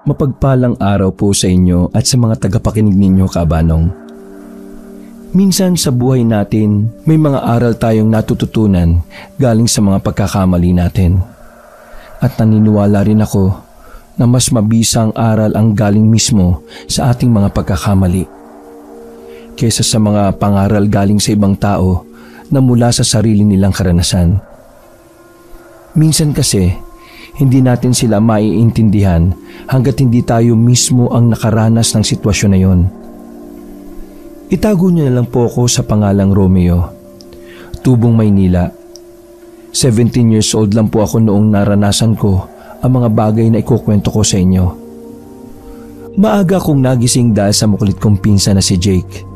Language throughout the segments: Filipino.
Mapagpalang araw po sa inyo at sa mga tagapakinig ninyo, kabanong. Minsan sa buhay natin, may mga aral tayong natututunan galing sa mga pagkakamali natin. At naniniwala rin ako na mas mabisang aral ang galing mismo sa ating mga pagkakamali kaysa sa mga pangaral galing sa ibang tao na mula sa sarili nilang karanasan. Minsan kasi, hindi natin sila maiintindihan hanggat hindi tayo mismo ang nakaranas ng sitwasyon na yon. Itago niyo na lang po ako sa pangalang Romeo, Tubong, Maynila. 17 years old lang po ako noong naranasan ko ang mga bagay na ikukwento ko sa inyo. Maaga kong nagising dahil sa makulit kong pinsan na si Jake.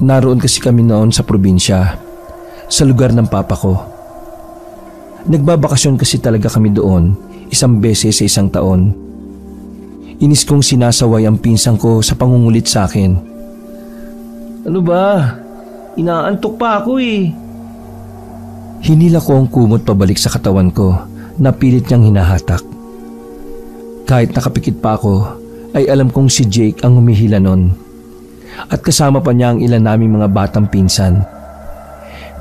Naroon kasi kami noon sa probinsya, sa lugar ng papa ko. Nagbabakasyon kasi talaga kami doon, isang beses sa isang taon. Inis kong sinasaway ang pinsan ko sa pangungulit sa akin. Ano ba? Inaantok pa ako eh. Hinila ko ang kumot pabalik sa katawan ko na pilit niyang hinahatak. Kahit nakapikit pa ako, ay alam kong si Jake ang humihila nun. At kasama pa niya ang ilan naming mga batang pinsan.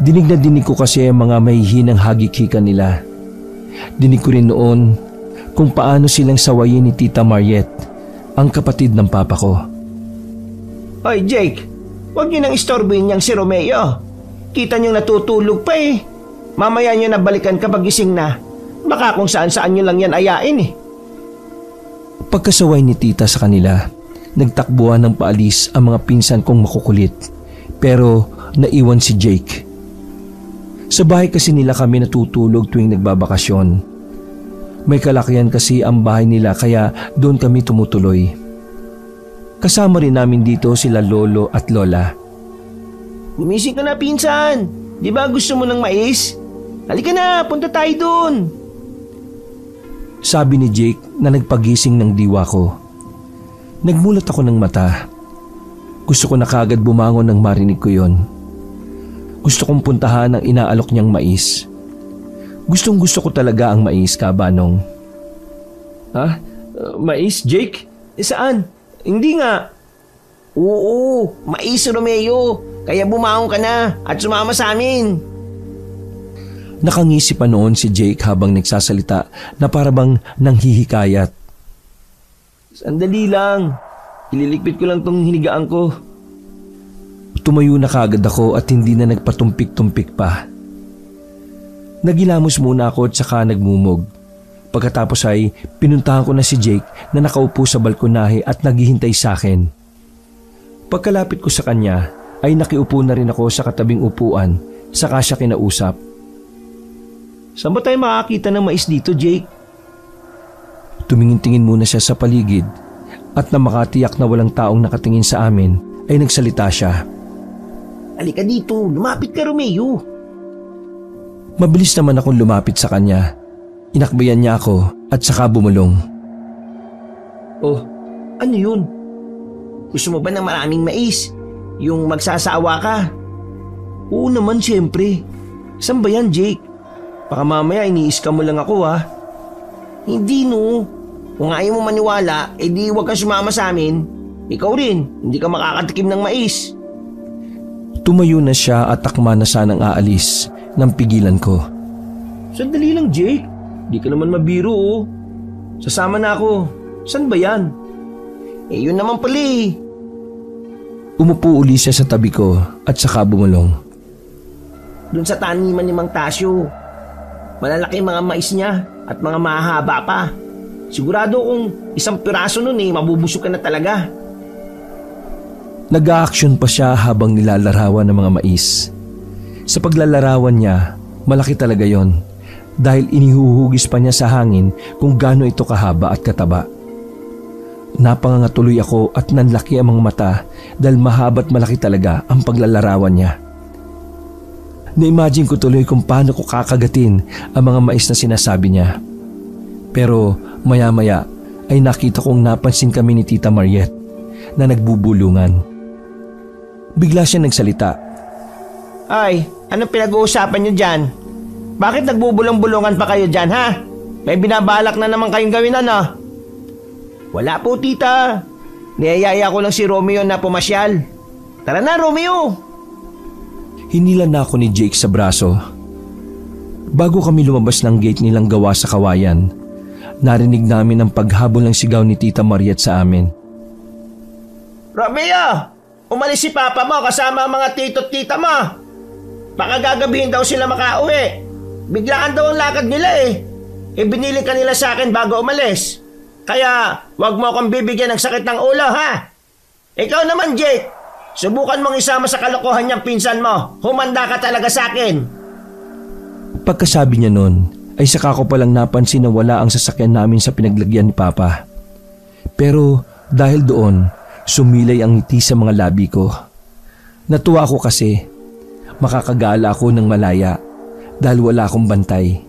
Dinig na dinig ko kasi ang mga mahihinang hagikikan nila. Dinig ko rin noon kung paano silang sawayin ni Tita Mariette, ang kapatid ng papa ko. Hoy Jake, huwag niyo nang istorbohin niyang si Romeo. Kita niyong natutulog pa eh. Mamaya niyo na balikan kapag gising na. Baka kung saan-saan niyo lang yan ayain eh. Pagkasaway ni Tita sa kanila, nagtakbuhan ng paalis ang mga pinsan kong makukulit. Pero naiwan si Jake. Sa bahay kasi nila kami natutulog tuwing nagbabakasyon. May kalakihan kasi ang bahay nila kaya doon kami tumutuloy. Kasama rin namin dito sila lolo at lola. Gumising ka na pinsan. Di ba gusto mo ng mais? Halika na, punta tayo doon. Sabi ni Jake na nagpagising ng diwa ko. Nagmulat ako ng mata. Gusto ko na kagad bumangon nang marinig ko yon. Gusto kong puntahan ang inaalok niyang mais. Gustong gusto ko talaga ang mais, kabanong. Ha? Mais, Jake? Saan? Hindi nga. Oo, mais Romeo. Kaya bumangon ka na at sumama sa amin. Nakangisi pa noon si Jake habang nagsasalita na parabang nanghihikayat. Sandali lang. Ililigpit ko lang tong hinigaan ko. Tumayo na kagad ako at hindi na nagpatumpik-tumpik pa. Nagilamos muna ako at saka nagmumog. Pagkatapos ay pinuntahan ko na si Jake na nakaupo sa balkonahe at naghihintay sa akin. Pagkalapit ko sa kanya ay nakiupo na rin ako sa katabing upuan saka siya kinausap. Saan ba tayo makakita ng mais dito, Jake? Tumingin-tingin muna siya sa paligid at na makatiyak na walang taong nakatingin sa amin ay nagsalita siya. Halika dito, lumapit ka Romeo. Mabilis naman akong lumapit sa kanya. Inakbayan niya ako at saka bumulong. Oh, ano yun? Gusto mo ba ng maraming mais? Yung magsasawa ka? Oo naman siyempre. Saan ba yan, Jake? Baka mamaya iniiska mo lang ako ha. Hindi no. Kung ayaw mo maniwala, edi huwag kang sumama sa amin. Ikaw rin, hindi ka makakatikim ng mais. Tumayo na siya at takma na sanang aalis nang pigilan ko. Sandali lang, Jake. Di ka naman mabiro oh. Sasama na ako. San ba yan? Eh yun naman pala eh. Umupo uli siya sa tabi ko at saka bumulong. Doon sa taniman ni Mang Tasyo. Malalaki mga mais niya at mga mahaba pa. Sigurado kung isang piraso nun eh, mabubusog ka na talaga. Nag-aaksyon pa siya habang nilalarawan ng mga mais. Sa paglalarawan niya, malaki talaga yon dahil inihuhugis pa niya sa hangin kung gaano ito kahaba at kataba. Napangangatuloy ako at nanlaki ang mga mata dahil mahaba't malaki talaga ang paglalarawan niya. Na-imagine ko tuloy kung paano ko kakagatin ang mga mais na sinasabi niya. Pero maya-maya ay nakita kong napansin kami ni Tita Mariette na nagbubulungan. Bigla siya nagsalita. Ay, anong pinag-uusapan niyo dyan? Bakit nagbubulong-bulungan pa kayo dyan, ha? May binabalak na naman kayong gawin, ano? Wala po tita. Niyayaya ko lang si Romeo na pumasyal. Tara na Romeo! Hinilan na ako ni Jake sa braso. Bago kami lumabas ng gate nilang gawa sa kawayan, narinig namin ang paghabol ng sigaw ni Tita Mariette sa amin. Romeo! Umalis si papa mo kasama ang mga tito at tita mo. Baka gagabihin daw sila makauwi. Biglaan daw ang lakad nila eh. Binili ka nila sa akin bago umalis. Kaya wag mo akong bibigyan ng sakit ng ulo ha. Ikaw naman Jake, subukan mong isama sa kalokohan niyang pinsan mo. Humanda ka talaga sa akin. Pagkasabi niya nun, ay saka ko palang napansin na wala ang sasakyan namin sa pinaglagyan ni Papa. Pero dahil doon, sumilay ang ngiti sa mga labi ko. Natuwa ako kasi makakagala ako ng malaya dahil wala akong bantay.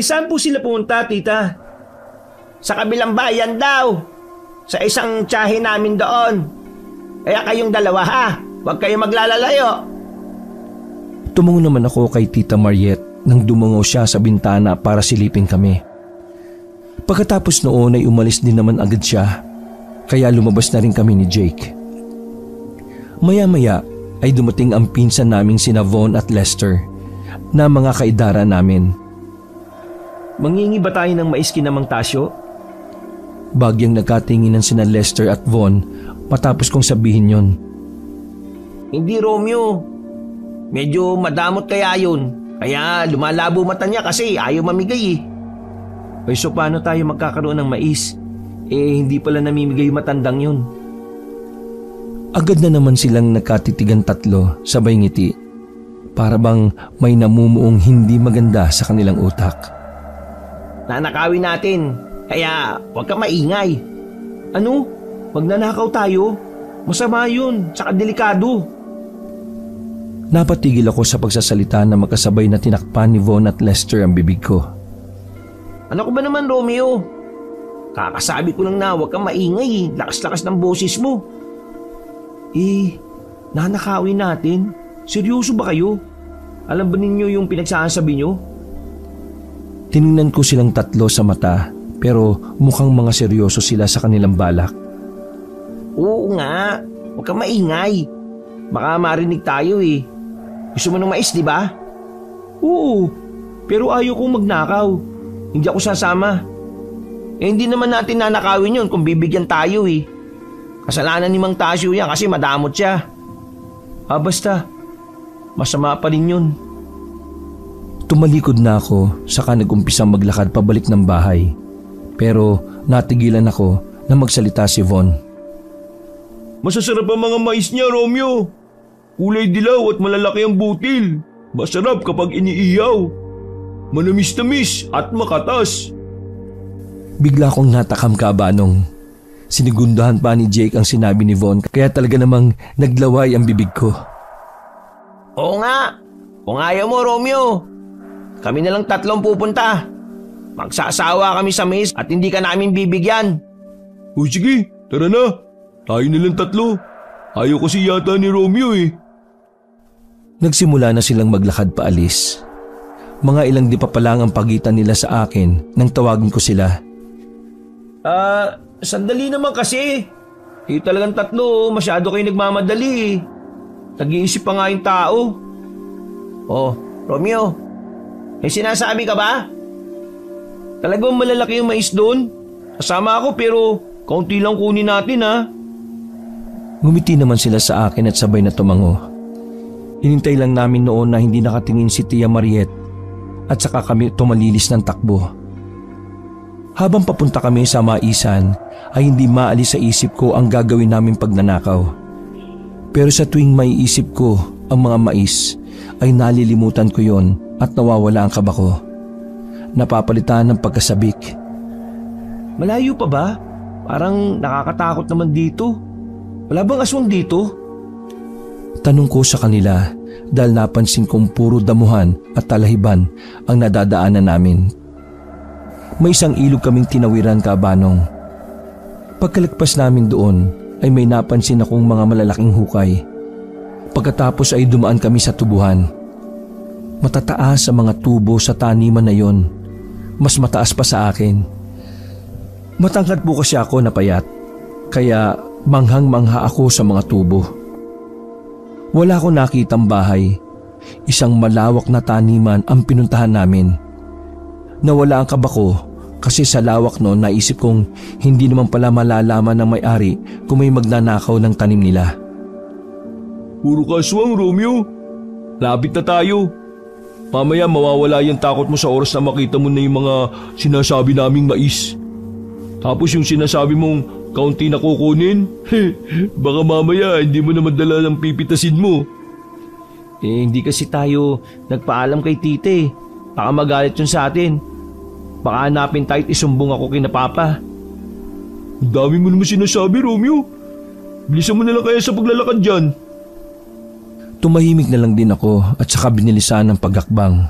Saan po sila pumunta, tita? Sa kabilang bayan daw. Sa isang tiyahe namin doon. Kaya kayong dalawa ha, huwag kayong maglalalayo. Tumungo naman ako kay Tita Mariette nang dumungo siya sa bintana para silipin kami. Pagkatapos noon ay umalis din naman agad siya, kaya lumabas na rin kami ni Jake. Maya-maya ay dumating ang pinsan naming sina Von at Lester na mga kaidara namin. Mangingi ba tayo ng mais kinamang Tasyo? Bagyang nagkatinginan sina Lester at Von matapos kong sabihin yon. Hindi Romeo. Medyo madamot kaya yun. Kaya lumalabo mata niya kasi ayaw mamigay eh. Ay so paano tayo magkakaroon ng mais? Hindi pala namimigay yung matandang yun. Agad na naman silang nagkatitigan tatlo sabay ngiti. Para bang may namumuong hindi maganda sa kanilang utak. Nanakawin natin. Kaya huwag ka maingay. Ano? Magnanakaw tayo? Masama yun, tsaka delikado. Napatigil ako sa pagsasalita na magkasabay na tinakpan ni Von at Lester ang bibig ko. Ano ko ba naman Romeo? Kakasabi ko lang na huwag kang maingay. Lakas-lakas ng boses mo. Nanakawin natin? Seryoso ba kayo? Alam ba ninyo yung pinagsasabi nyo? Tiningnan ko silang tatlo sa mata pero mukhang mga seryoso sila sa kanilang balak. Oo nga, huwag kang maingay. Baka marinig tayo eh. Gusto mo ng mais, di ba? Oo, pero ayaw kong magnakaw. Hindi ako sasama. Hindi naman natin nanakawin yun kung bibigyan tayo eh. Kasalanan ni Mang Tasyo yan kasi madamot siya. Basta, masama pa rin yun. Tumalikod na ako saka nag-umpisang maglakad pabalik ng bahay. Pero natigilan ako na magsalita si Von. Masasarap ang mga mais niya, Romeo. Kulay dilaw at malalaki ang butil. Masarap kapag iniihaw. Manamis-tamis at makatas. Bigla akong natakam kabanong. Sinigundahan pa ni Jake ang sinabi ni Von kaya talaga namang naglaway ang bibig ko. Oo nga. Kung ayaw mo, Romeo, kami na lang tatlong pupunta. Magsasawa kami sa mais at hindi ka namin bibigyan. O sige, tara na. Tayo na lang tatlo. Ayaw kasi yata ni Romeo eh. Nagsimula na silang maglakad paalis. Mga ilang di pa lang ang pagitan nila sa akin nang tawagin ko sila. Sandali naman kasi. Talagang tatlo, masyado kayo nagmamadali. Nag-iisip pa nga yung tao. Oh, Romeo, may sinasabi ka ba? Talagang malalaki yung mais doon? Kasama ako pero kaunti lang kunin natin ha. Ngumiti naman sila sa akin at sabay na tumango. Hinintay lang namin noon na hindi nakatingin si Tia Mariette at saka kami tumalilis ng takbo. Habang papunta kami sa maisan ay hindi maalis sa isip ko ang gagawin naming pagnanakaw. Pero sa tuwing maiisip ko ang mga mais ay nalilimutan ko yon at nawawala ang kaba ko. Napapalitan ng pagkasabik. Malayo pa ba? Parang nakakatakot naman dito. Wala bang aswang dito? Tanong ko sa kanila dahil napansin kong puro damuhan at talahiban ang nadadaanan namin. May isang ilog kaming tinawiran kabanong. Pagkalagpas namin doon ay may napansin akong mga malalaking hukay. Pagkatapos ay dumaan kami sa tubuhan. Matataas ang mga tubo sa taniman na yon. Mas mataas pa sa akin. Matangkad po kasi ako na payat, kaya manghang-mangha ako sa mga tubo. Wala akong nakitang bahay. Isang malawak na taniman ang pinuntahan namin. Nawala ang kaba ko kasi sa lawak noon naisip kong hindi naman pala malalaman ng may-ari kung may magnanakaw ng tanim nila. Puro kaswang, Romeo. Lapit na tayo. Mamaya mawawala yung takot mo sa oras na makita mo na yung mga sinasabi naming mais. Tapos yung sinasabi mong kaunti na kukunin, baka mamaya hindi mo na madala ng pipitasin mo. Hindi kasi tayo nagpaalam kay tite. Baka magalit yun sa atin. Baka hanapin tayo at isumbong ako kina Papa. Ang dami mo naman sinasabi, Romeo. Bilisan mo na lang kaya sa paglalakad dyan. Tumahimik na lang din ako at saka binilisan ng paghakbang.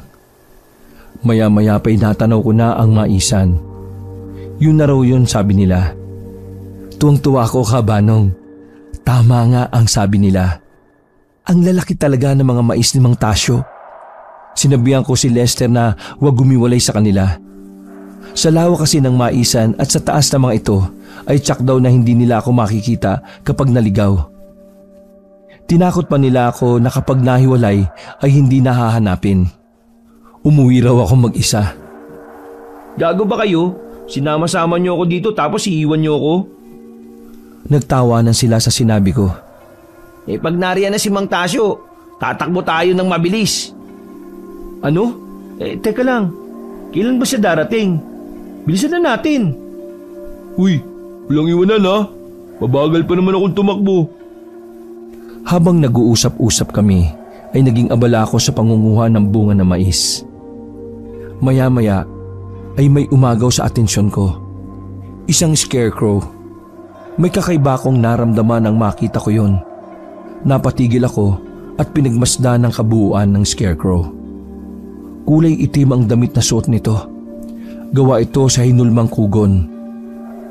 Maya-maya pa inatanaw ko na ang maisan. Yun na raw yun, sabi nila. Tuwang-tuwa ako, Kabanong. Tama nga ang sabi nila. Ang lalaki talaga ng mga mais ni Mang Tasyo. Sinabihan ko si Lester na huwag gumiwalay sa kanila. Sa lawak kasi ng maisan at sa taas ng mga ito ay tsak daw na hindi nila ako makikita kapag naligaw. Tinakot pa nila ako na kapag nahiwalay ay hindi nahahanapin. Umuwi raw ako mag-isa. Gago ba kayo? Sinama-sama niyo ako dito tapos iiwan niyo ako? Nagtawanan sila sa sinabi ko. Pag nariyan na si Mang Tasyo, tatakbo tayo ng mabilis. Ano? Teka lang. Kailan ba siya darating? Bilisan na natin. Uy, walang iwanan ha. Mabagal pa naman akong tumakbo. Habang nag-uusap-usap kami, ay naging abala ako sa pangunguha ng bunga ng mais. Maya-maya ay may umagaw sa atensyon ko. Isang scarecrow. May kakaiba akong naramdaman nang makita ko yon. Napatigil ako at pinagmasdan ng kabuuan ng scarecrow. Kulay itim ang damit na suot nito. Gawa ito sa hinulmang kugon.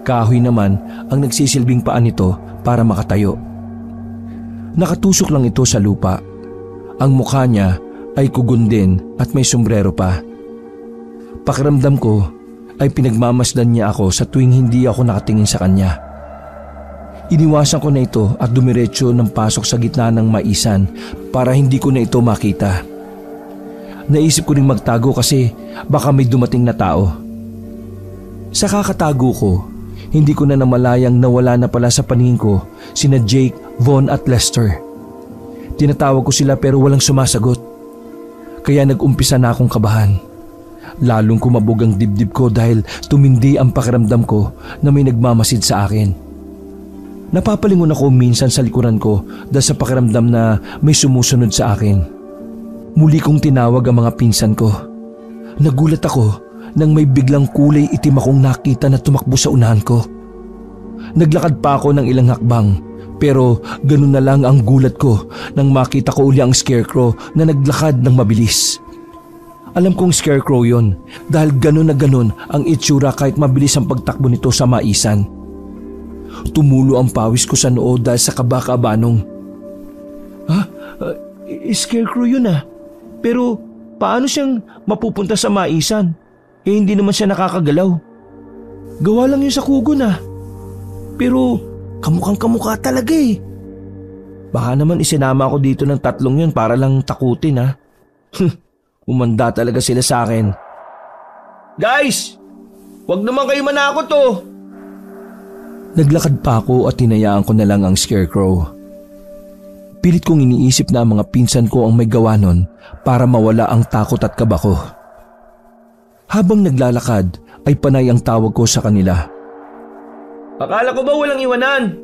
Kahoy naman ang nagsisilbing paan nito para makatayo. Nakatusok lang ito sa lupa. Ang mukha niya ay kugon din at may sombrero pa. Pakiramdam ko ay pinagmamasdan niya ako sa tuwing hindi ako nakatingin sa kanya. Iniwasan ko na ito at dumiretso ng pasok sa gitna ng maisan para hindi ko na ito makita. Naisip ko ring magtago kasi baka may dumating na tao. Sa kakatago ko, hindi ko na namalayang nawala na pala sa paningin ko sina Jake, Von at Lester. Tinatawag ko sila pero walang sumasagot. Kaya nag-umpisa na akong kabahan. Lalong kumabog ang dibdib ko dahil tumindi ang pakiramdam ko na may nagmamasid sa akin. Napapalingon ako minsan sa likuran ko dahil sa pakiramdam na may sumusunod sa akin. Muli kong tinawag ang mga pinsan ko. Nagulat ako nang may biglang kulay itim akong nakita na tumakbo sa unahan ko. Naglakad pa ako ng ilang hakbang pero ganun na lang ang gulat ko nang makita ko uli ang scarecrow na naglakad ng mabilis. Alam kong scarecrow yon dahil ganun na ganun ang itsura kahit mabilis ang pagtakbo nito sa maisan. Tumulo ang pawis ko sa noo dahil sa kaba-kabanong. Scarecrow yun ah. Pero paano siyang mapupunta sa maisan? Hindi naman siya nakakagalaw. Gawa lang yun sa kugon ah. Pero kamukhang kamukha talaga eh. Baka naman isinama ako dito ng tatlong yun para lang takutin ah. Umanda talaga sila sa akin. Guys! Wag naman kayo manakot oh! Naglakad pa ako at tinayaan ko na lang ang scarecrow. Pilit kong iniisip na ang mga pinsan ko ang may gawa nun para mawala ang takot at kaba ko. Habang naglalakad ay panay ang tawag ko sa kanila. Akala ko ba walang iwanan?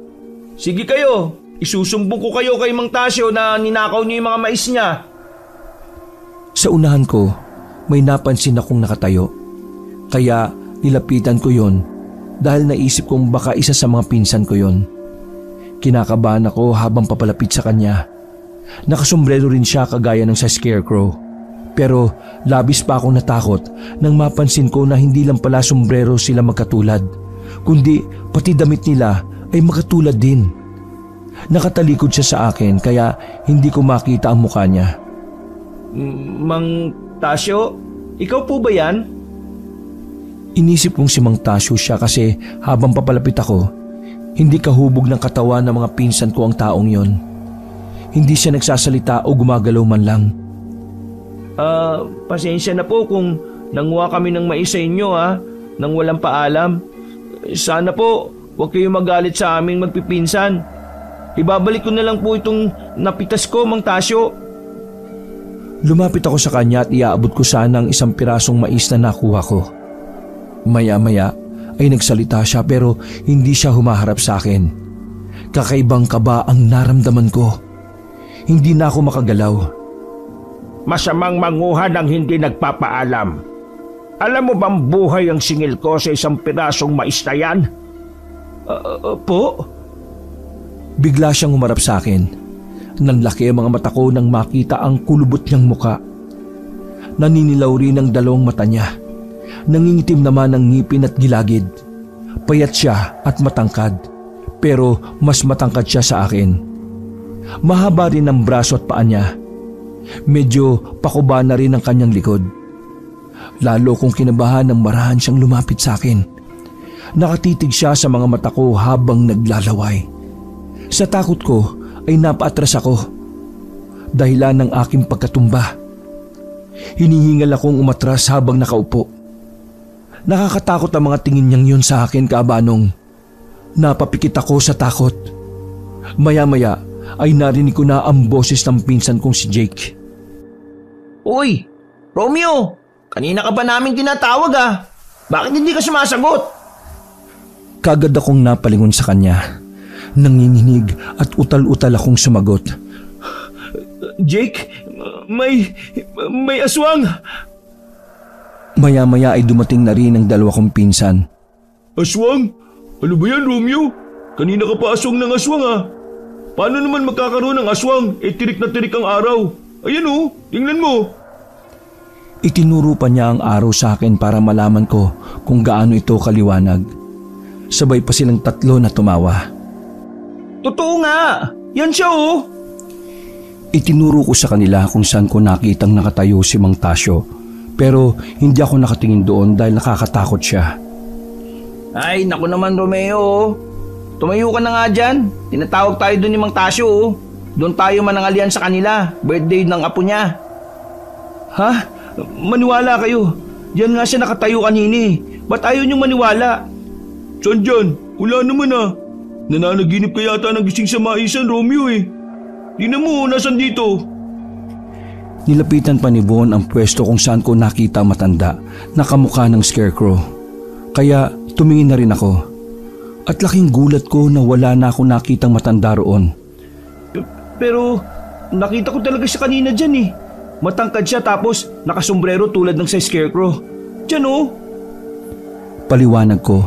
Sige kayo, isusumbong ko kayo kay Mang Tasyo na ninakaw niyo yung mga mais niya. Sa unahan ko, may napansin akong nakatayo. Kaya nilapitan ko yon dahil naisip kong baka isa sa mga pinsan ko yon. Kinakabahan ako habang papalapit sa kanya. Nakasombrero rin siya kagaya ng sa scarecrow. Pero labis pa akong natakot nang mapansin ko na hindi lang pala sombrero sila magkatulad, kundi pati damit nila ay magkatulad din. Nakatalikod siya sa akin kaya hindi ko makita ang mukha niya. Mang Tasyo, ikaw po ba yan? Inisip kong si Mang Tasyo siya kasi habang papalapit ako, hindi kahubog ng katawan ng mga pinsan ko ang taong yon. Hindi siya nagsasalita o gumagalaw man lang. Pasensya na po kung nanguha kami ng mais sa inyo nang walang paalam. Sana po huwag kayong magalit sa aming magpipinsan. Ibabalik ko na lang po itong napitas ko, Mang Tasyo. Lumapit ako sa kanya at iaabot ko sana ang isang pirasong mais na nakuha ko. Maya-maya ay nagsalita siya pero hindi siya humaharap sa akin. Kakaibang kaba ang naramdaman ko. Hindi na ako makagalaw. Masamang manguha ng hindi nagpapaalam. Alam mo bang buhay ang singil ko sa isang pirasong mais na yan? Po? Bigla siyang humarap sa akin. Nanlaki ang mga mata ko nang makita ang kulubot niyang muka. Naninilaw rin ang dalawang mata niya. Nangingitim naman ang ngipin at gilagid. Payat siya at matangkad, pero mas matangkad siya sa akin. Mahaba rin ang braso at paa niya. Medyo pakuba na rin ang kanyang likod. Lalo kong kinabahan nang marahan siyang lumapit sa akin. Nakatitig siya sa mga mata ko habang naglalaway. Sa takot ko ay napaatras ako. Dahilan ng aking pagkatumba. Hinihingal akong umatras habang nakaupo. Nakakatakot ang mga tingin niyang yun sa akin, Kaabanong. Napapikit ako sa takot. Maya-maya ay narinig ko na ang boses ng pinsan kong si Jake. Uy, Romeo! Kanina ka ba namin tinatawag Bakit hindi ka sumasagot? Kagad akong napalingon sa kanya. Nanginginig at utal-utal akong sumagot. Jake, may aswang! Maya-maya ay dumating na rin ang dalawa kong pinsan. Aswang? Ano ba yan, Romeo? Kanina ka pa aswang ng aswang Paano naman magkakaroon ng aswang? Tirik na tirik ang araw. Ayan tingnan mo. Itinuro pa niya ang araw sa akin para malaman ko kung gaano ito kaliwanag. Sabay pa silang tatlo na tumawa. Totoo nga! Yan siya Itinuro ko sa kanila kung saan ko nakitang nakatayo si Mang Tasyo. Pero hindi ako nakatingin doon dahil nakakatakot siya. Ay, naku naman Romeo. Tumayo ka na nga dyan. Tinatawag tayo doon ni Mang Tasyo. Doon tayo manangalian sa kanila. Birthday ng apo niya. Ha? Maniwala kayo. Diyan nga siya nakatayo kanina Ba't ayaw niyong maniwala? Saan dyan? Wala naman Nananaginip ka yata ng gising sa maisan, Romeo Tingnan mo, nasan dito? Nilapitan pa ni Von ang pwesto kung saan ko nakita matanda na kamukha ng scarecrow. Kaya tumingin na rin ako. At laking gulat ko na wala na ako nakitang matanda roon. Pero nakita ko talaga siya kanina dyan Matangkad siya tapos nakasombrero tulad ng sa scarecrow. Diyan Paliwanag ko.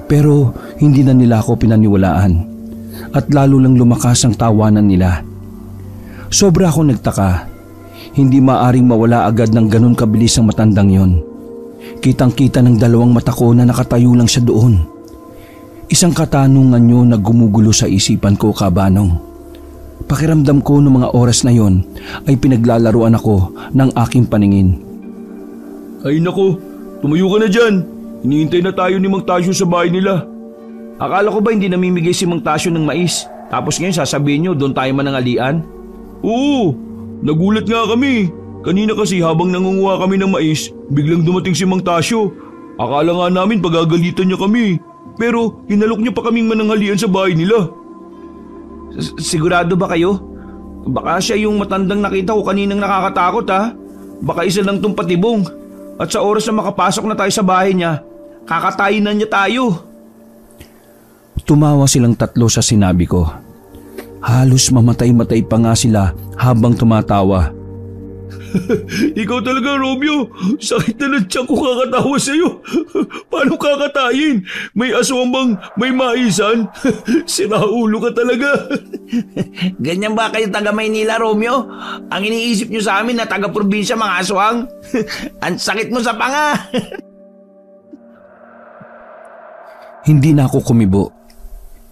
Pero hindi na nila ako pinaniwalaan. At lalo lang lumakas ang tawanan nila. Sobra akong nagtaka. Hindi maaring mawala agad ng ganun kabilis ang matandang yon. Kitang-kita ng dalawang mata ko na nakatayo lang siya doon. Isang katanungan yun na gumugulo sa isipan ko, Kaabanong. Pakiramdam ko noong mga oras na yon ay pinaglalaruan ako ng aking paningin. Ay nako, tumayo ka na dyan. Hinihintay na tayo ni Mang Tasyo sa bahay nila. Akala ko ba hindi namimigay si Mang Tasyo ng mais? Tapos ngayon sasabihin nyo doon tayo manangalian? Oo, nagulat nga kami. Kanina kasi habang nangunguha kami ng mais, biglang dumating si Mang Tasyo. Akala nga namin pagagalitan niya kami. Pero hinalok niya pa kaming mananghalian sa bahay nila. Sigurado ba kayo? Baka siya yung matandang nakita ko kaninang nakakatakot Baka isa lang tong patibong. At sa oras na makapasok na tayo sa bahay niya, kakatayin na niya tayo. Tumawa silang tatlo sa sinabi ko. Halos mamatay-matay pa nga sila habang tumatawa. Ikaw talaga, Romeo. Sakit na ng tiyan ko kakatawa sa'yo. Paano kakatayin? May aswang bang may maisan? Siraulo ka talaga. Ganyan ba kayo taga Maynila, Romeo? Ang iniisip nyo sa amin na taga probinsya mga aswang? Ang sakit mo sa panga. Hindi na ako kumibo.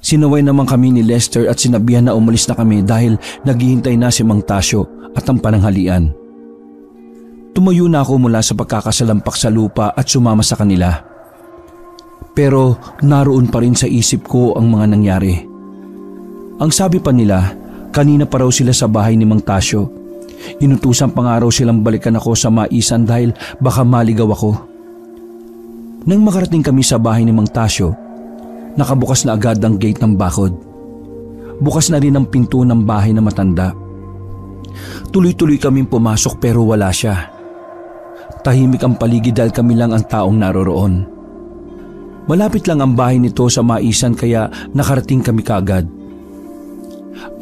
Sinaway naman kami ni Lester at sinabihan na umalis na kami dahil naghihintay na si Mang Tasyo at ang pananghalian. Tumayo na ako mula sa pagkakasalampak sa lupa at sumama sa kanila. Pero naroon pa rin sa isip ko ang mga nangyari. Ang sabi pa nila, kanina pa raw sila sa bahay ni Mang Tasyo. Inutusan pa nga raw silang balikan ako sa maisan dahil baka maligaw ako. Nang makarating kami sa bahay ni Mang Tasyo, nakabukas na agad ang gate ng bakod. Bukas na rin ang pinto ng bahay na matanda. Tuloy-tuloy kaming pumasok pero wala siya. Tahimik ang paligid dahil kami lang ang taong naroroon. Malapit lang ang bahay nito sa maisan kaya nakarating kami kaagad.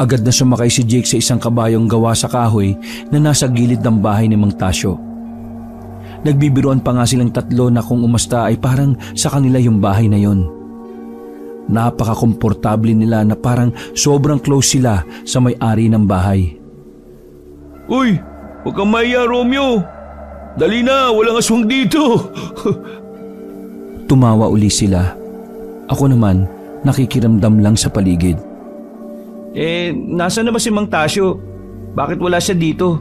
Agad na sumakay si Jake sa isang kabayong gawa sa kahoy na nasa gilid ng bahay ni Mang Tasyo. Nagbibiruan pa nga silang tatlo na kung umasta ay parang sa kanila yung bahay na yon. Napaka-komportable nila na parang sobrang close sila sa may-ari ng bahay. Uy, huwag kang mahiya, Romeo. Dali na, walang aswang dito. Tumawa uli sila. Ako naman, nakikiramdam lang sa paligid. Nasaan na ba si Mang Tasyo? Bakit wala siya dito?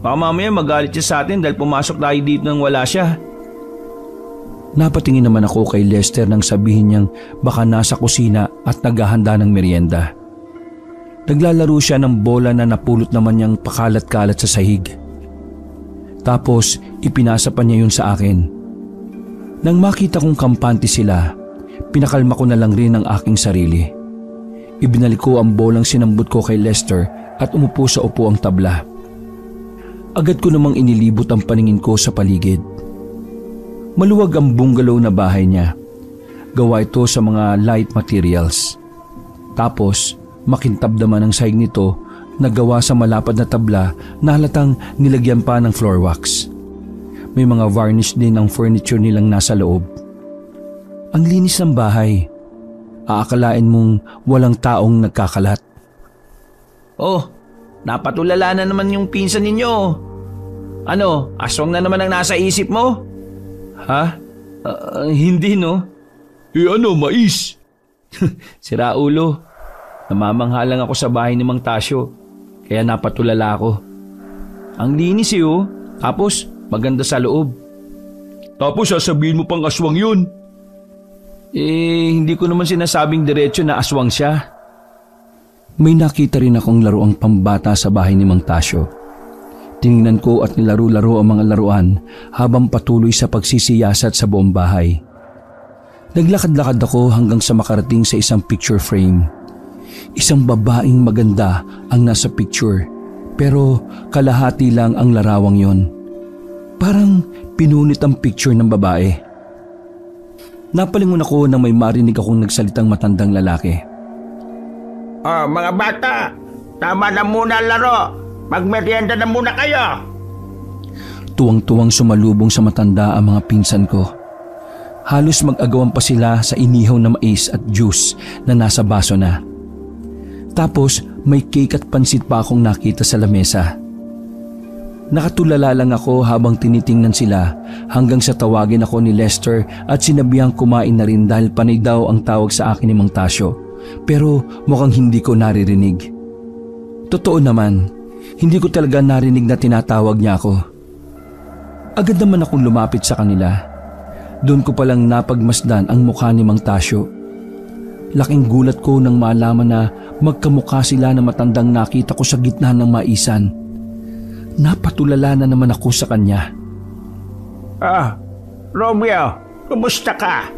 Baka mamaya magalit siya sa atin dahil pumasok tayo dito nang wala siya. Napatingin naman ako kay Lester nang sabihin niyang baka nasa kusina at naghahanda ng merienda. Naglalaro siya ng bola na napulot naman niyang pakalat-kalat sa sahig. Tapos ipinasa pa niya yun sa akin. Nang makita kong kampante sila, pinakalma ko na lang rin ang aking sarili. Ibinalik ko ang bolang sinambot ko kay Lester at umupo sa upuang tabla. Agad ko namang inilibot ang paningin ko sa paligid. Maluwag ang bungalow na bahay niya. Gawa ito sa mga light materials. Tapos, makintab naman ang sahig nito na gawa sa malapad na tabla na halatang nilagyan pa ng floor wax. May mga varnish din ang furniture nilang nasa loob. Ang linis ng bahay. Aakalain mong walang taong nagkakalat. Oh, napatulala na naman yung pinsan ninyo. Ano, aswang na naman ang nasa isip mo? Ha? Hindi no? Ano, mais? Sira ulo. Namamangha lang ako sa bahay ni Mang Tasyo. Kaya napatulala ako. Ang linis oh. Tapos maganda sa loob. Tapos sasabihin mo pang aswang yun. Hindi ko naman sinasabing diretso na aswang siya. May nakita rin akong laruang pambata sa bahay ni Mang Tasyo. Tiningnan ko at nilaro-laro ang mga laruan habang patuloy sa pagsisiyasat sa buong bahay. Naglakad-lakad ako hanggang sa makarating sa isang picture frame. Isang babaeng maganda ang nasa picture, pero kalahati lang ang larawang yon. Parang pinunit ang picture ng babae. Napalingon ako nang may marinig akong nagsalitang matandang lalaki. Mga bata, tama na muna laro. Magmerienda na muna kayo. Tuwang-tuwang sumalubong sa matanda ang mga pinsan ko. Halos mag-agawan pa sila sa inihaw na mais at juice na nasa baso na. Tapos may cake at pansit pa akong nakita sa lamesa. Nakatulala lang ako habang tinitingnan sila hanggang sa tawagin ako ni Lester at sinabihang kumain na rin dahil panay daw ang tawag sa akin ni Mang Tasyo. Pero mukhang hindi ko naririnig. Totoo naman, hindi ko talaga narinig na tinatawag niya ako. Agad naman akong lumapit sa kanila. Doon ko palang napagmasdan ang mukha ni Mang Tasyo. Laking gulat ko nang malaman na magkamukha sila na matandang nakita ko sa gitna ng maisan. Napatulala na naman ako sa kanya. Romeo, kumusta ka?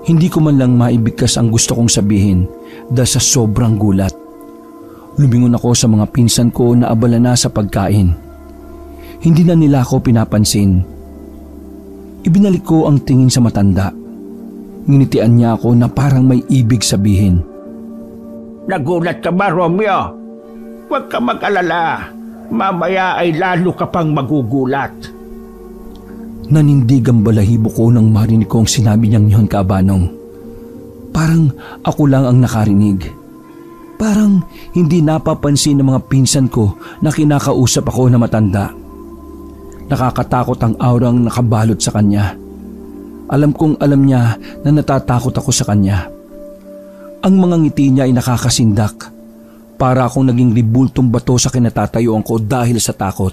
Hindi ko man lang maibigkas ang gusto kong sabihin dahil sa sobrang gulat. Lumingon ako sa mga pinsan ko na abala na sa pagkain. Hindi na nila ako pinapansin. Ibinalik ko ang tingin sa matanda. Nginitian niya ako na parang may ibig sabihin. Nagulat ka ba, Romeo? Huwag ka mag-alala. Mamaya ay lalo ka pang magugulat. Nanindig ang balahibo ko nang marinig ko ang sinabi niyang yun, Kabanong. Parang ako lang ang nakarinig. Parang hindi napapansin ng mga pinsan ko na kinakausap ako na matanda. Nakakatakot ang aurang nakabalot sa kanya. Alam kong alam niya na natatakot ako sa kanya. Ang mga ngiti niya ay nakakasindak. Para akong naging ribultong bato sa kinatatayuan ko dahil sa takot.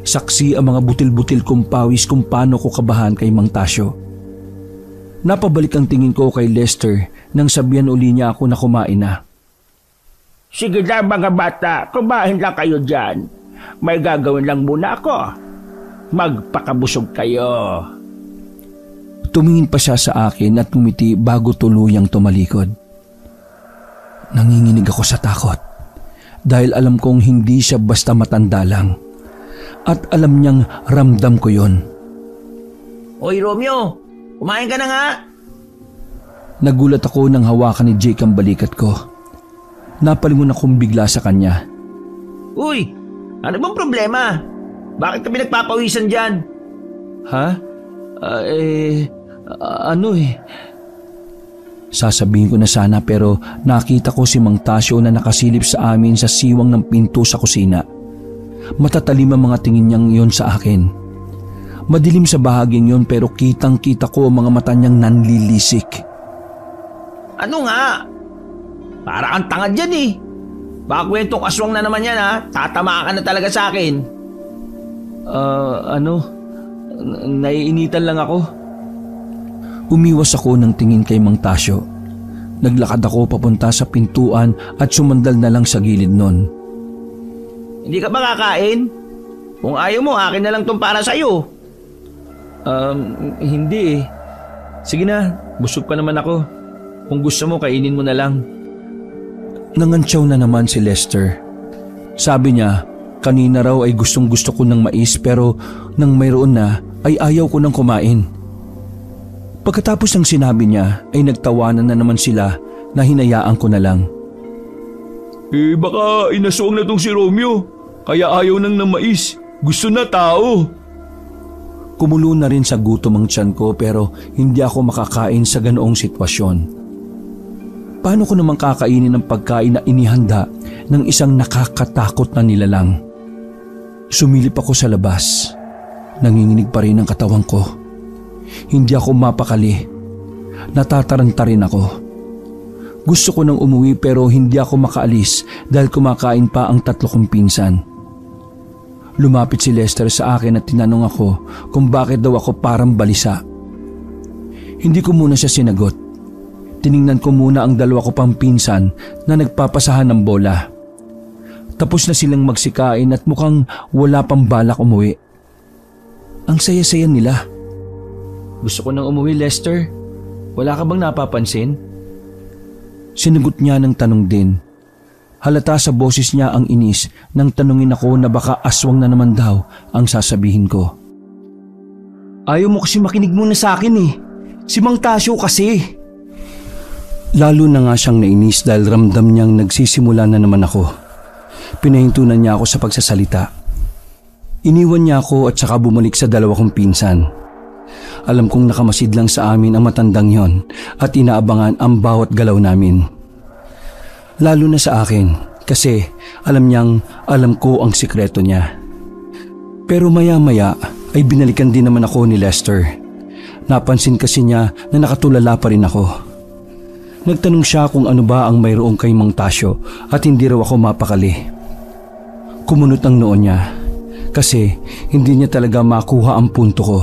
Saksi ang mga butil-butil kong pawis kung paano ko kabahan kay Mang Tasyo. Napabalik ang tingin ko kay Lester nang sabihan uli niya ako na kumain na. Sige na mga bata, kumain lang kayo dyan. May gagawin lang muna ako. Magpakabusog kayo. Tumingin pa siya sa akin at ngumiti bago tuluyang tumalikod. Nanginginig ako sa takot dahil alam kong hindi siya basta matanda lang. At alam niyang ramdam ko yon. Oy Romeo, kumain ka na nga. Nagulat ako nang hawakan ni Jake ang balikat ko. Napalingon akong bigla sa kanya. Uy, ano bang problema? Bakit kami nagpapawisan dyan? Ha? Sasabihin ko na sana pero nakita ko si Mang Tasyo na nakasilip sa amin sa siwang ng pinto sa kusina. Matatalim ang mga tingin niyang yon sa akin. Madilim sa bahaging yon pero kitang-kita ko ang mga mata niyang nanlilisik. Ano nga? Para kang tanga dyan eh. Baka kwentong aswang na naman yan ha. Tatamaan ka na talaga sa akin. Naiinitan lang ako. Umiwas ako ng tingin kay Mang Tasyo. Naglakad ako papunta sa pintuan at sumandal na lang sa gilid nun. Hindi ka ba kakain? Kung ayaw mo, akin na lang tong para sa'yo. Hindi eh. Sige na, busog pa naman ako. Kung gusto mo, kainin mo na lang. Nangantsaw na naman si Lester. Sabi niya, kanina raw ay gustong gusto ko ng mais pero nang mayroon na ay ayaw ko nang kumain. Pagkatapos ng sinabi niya ay nagtawanan na naman sila na hinayaan ko na lang. Baka inaswang na tong si Romeo. Kaya ayaw nang ng mais. Gusto na tao. Kumulo na rin sa gutom ang tiyan ko pero hindi ako makakain sa ganoong sitwasyon. Paano ko naman kakainin ang pagkain na inihanda ng isang nakakatakot na nilalang? Sumilip ako sa labas. Nanginginig pa rin ang katawan ko. Hindi ako mapakali. Natataranta rin ako. Gusto ko nang umuwi pero hindi ako makaalis dahil kumakain pa ang 3 kong pinsan. Lumapit si Lester sa akin at tinanong ako kung bakit daw ako parang balisa. Hindi ko muna siya sinagot. Tiningnan ko muna ang 2 ko pang pinsan na nagpapasahan ng bola. Tapos na silang magsikain at mukhang wala pang balak umuwi. Ang saya-saya nila. Gusto ko nang umuwi, Lester. Wala ka bang napapansin? Sinagot niya ng tanong din. Halata sa boses niya ang inis nang tanungin ako na baka aswang na naman daw ang sasabihin ko. Ayaw mo kasi makinig muna sa akin eh. Si Mang Tasyo kasi. Lalo na nga siyang nainis dahil ramdam niyang nagsisimula na naman ako. Pinahintunan niya ako sa pagsasalita. Iniwan niya ako at saka bumalik sa 2 kong pinsan. Alam kong nakamasid lang sa amin ang matandang yon at inaabangan ang bawat galaw namin. Lalo na sa akin kasi alam niyang alam ko ang sikreto niya. Pero maya-maya ay binalikan din naman ako ni Lester. Napansin kasi niya na nakatulala pa rin ako. Nagtanong siya kung ano ba ang mayroong kay Mang Tasyo at hindi raw ako mapakali. Kumunot ang noon niya kasi hindi niya talaga makuha ang punto ko.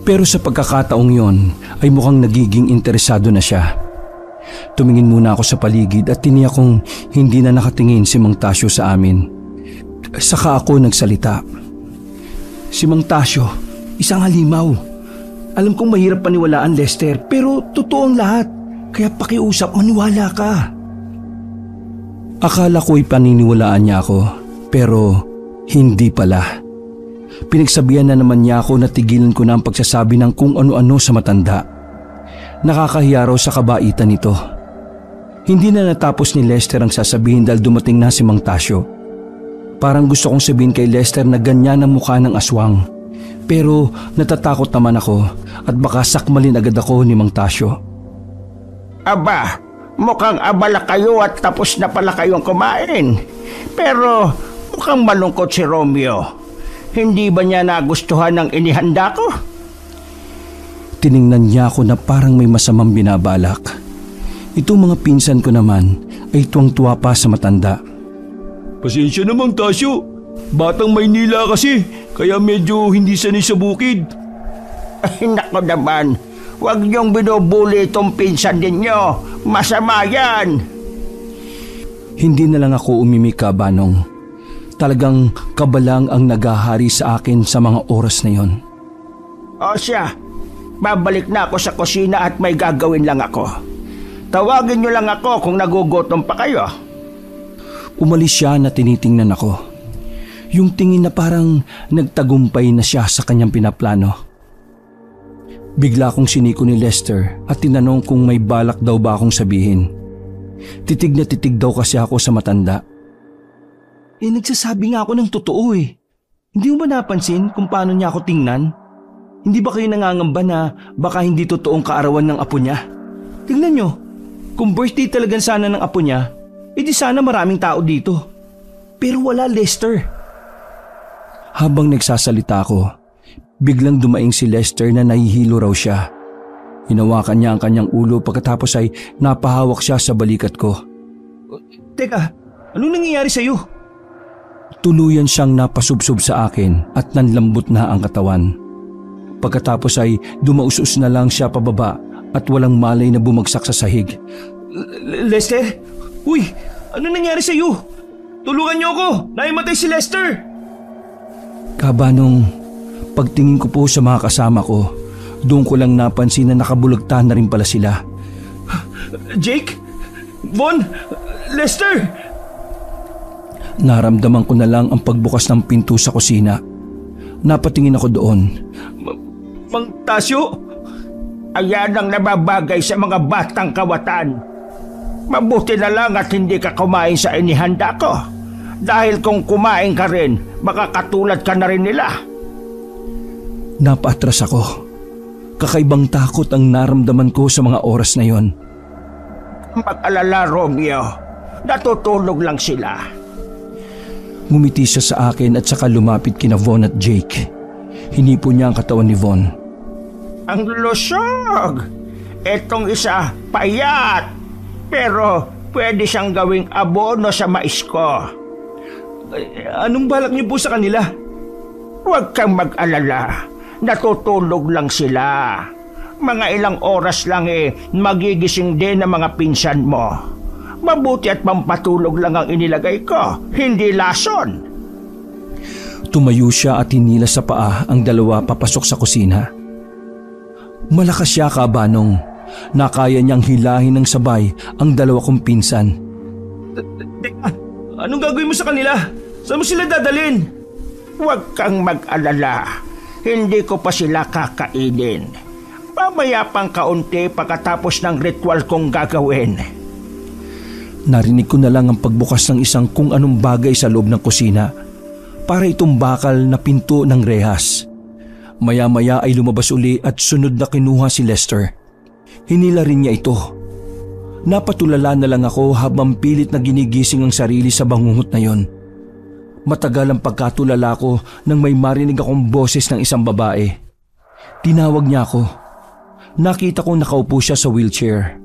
Pero sa pagkakataong yon ay mukhang nagiging interesado na siya. Tumingin muna ako sa paligid at tiniyak kong hindi na nakatingin si Mang Tasyo sa amin. Saka ako nagsalita. Si Mang Tasyo, isang halimaw. Alam kong mahirap paniwalaan, Lester, pero totoo ang lahat. Kaya pakiusap, maniwala ka. Akala ko'y paniniwalaan niya ako, pero hindi pala. Pinagsabihan na naman niya ako na tigilan ko na ang pagsasabi ng kung ano-ano sa matanda. Nakakahiya raw sa kabaitan nito. Hindi na natapos ni Lester ang sasabihin dahil dumating na si Mang Tasyo. Parang gusto kong sabihin kay Lester na ganyan ang mukha ng aswang. Pero natatakot naman ako at baka sakmalin agad ako ni Mang Tasyo. Aba, mukhang abala kayo at tapos na pala kayong kumain. Pero mukhang malungkot si Romeo. Hindi ba niya nagustuhan ng inihanda ko? Tiningnan niya ako na parang may masamang binabalak. Itong mga pinsan ko naman ay tuwang-tuwa pa sa matanda. Pasensya na Mang Tasyo. Batang Maynila kasi, kaya medyo hindi sanay sa bukid. Ay, nako naman. Huwag niyong binubuli itong pinsan ninyo. Masama yan. Hindi na lang ako umimik, Kabanong. Talagang kabalang ang naghahari sa akin sa mga oras na yon. O siya, babalik na ako sa kusina at may gagawin lang ako. Tawagin niyo lang ako kung nagugutom pa kayo. Umalis siya na tinitingnan ako. Yung tingin na parang nagtagumpay na siya sa kanyang pinaplano. Bigla kong siniko ni Lester at tinanong kung may balak daw ba akong sabihin. Titig na titig daw kasi ako sa matanda. Nagsasabi nga ako ng totoo eh. Hindi mo ba napansin kung paano niya ako tingnan? Hindi ba kayo nangangamba na baka hindi totoong kaarawan ng apo niya? Tingnan nyo, kung birthday talagang sana ng apo niya, edi sana maraming tao dito. Pero wala, Lester. Habang nagsasalita ako, biglang dumaing si Lester na nahihilo raw siya. Hinawakan niya ang kanyang ulo pagkatapos ay napahawak siya sa balikat ko. Teka, anong nangyayari sa'yo? Tuluyan siyang napasubsob sa akin at nanlambot na ang katawan. Pagkatapos ay dumausus na lang siya pababa at walang malay na bumagsak sa sahig. Lester? Uy, ano nangyari sa'yo? Tulungan niyo ako! Naimatay si Lester! Kabanong, pagtingin ko po sa mga kasama ko, doon ko lang napansin na nakabulagta na rin pala sila. Jake? Von? Lester? Naramdaman ko na lang ang pagbukas ng pinto sa kusina. Napatingin ako doon. Mang Tasyo? Ayan ang nababagay sa mga batang kawatan. Mabuti na lang at hindi ka kumain sa inihanda ko. Dahil kung kumain ka rin, baka katulad ka na rin nila. Napaatras ako. Kakaibang takot ang naramdaman ko sa mga oras na yon. Mag-alala, Romeo. Natutulog lang sila. Ngumiti siya sa akin at saka lumapit kina Von at Jake. Hinipo niya ang katawan ni Von. Ang lusog! Etong isa, payat! Pero pwede siyang gawing abono sa mais ko. Anong balak niyo po sa kanila? Huwag kang mag-alala. Natutulog lang sila. Mga ilang oras lang magigising din ang mga pinsan mo. Mabuti at pampatulog lang ang inilagay ko, hindi lason. Tumayo siya at hinila sa paa ang dalawa papasok sa kusina. Malakas siya, Kabanong. Nakaya niyang hilahin ng sabay ang dalawa kong pinsan. Anong gagawin mo sa kanila? Saan mo sila dadalhin? Huwag kang mag-alala. Hindi ko pa sila kakainin. Mamaya pang kaunti pagkatapos ng ritual kong gagawin. Narinig ko na lang ang pagbukas ng isang kung anong bagay sa loob ng kusina. Para itong bakal na pinto ng rehas. Maya-maya ay lumabas uli at sunod na kinuha si Lester. Hinila rin niya ito. Napatulala na lang ako habang pilit na ginigising ang sarili sa bangungot na yon. Matagal ang pagkatulala ko nang may marinig akong boses ng isang babae. Tinawag niya ako. Nakita kong nakaupo siya sa wheelchair.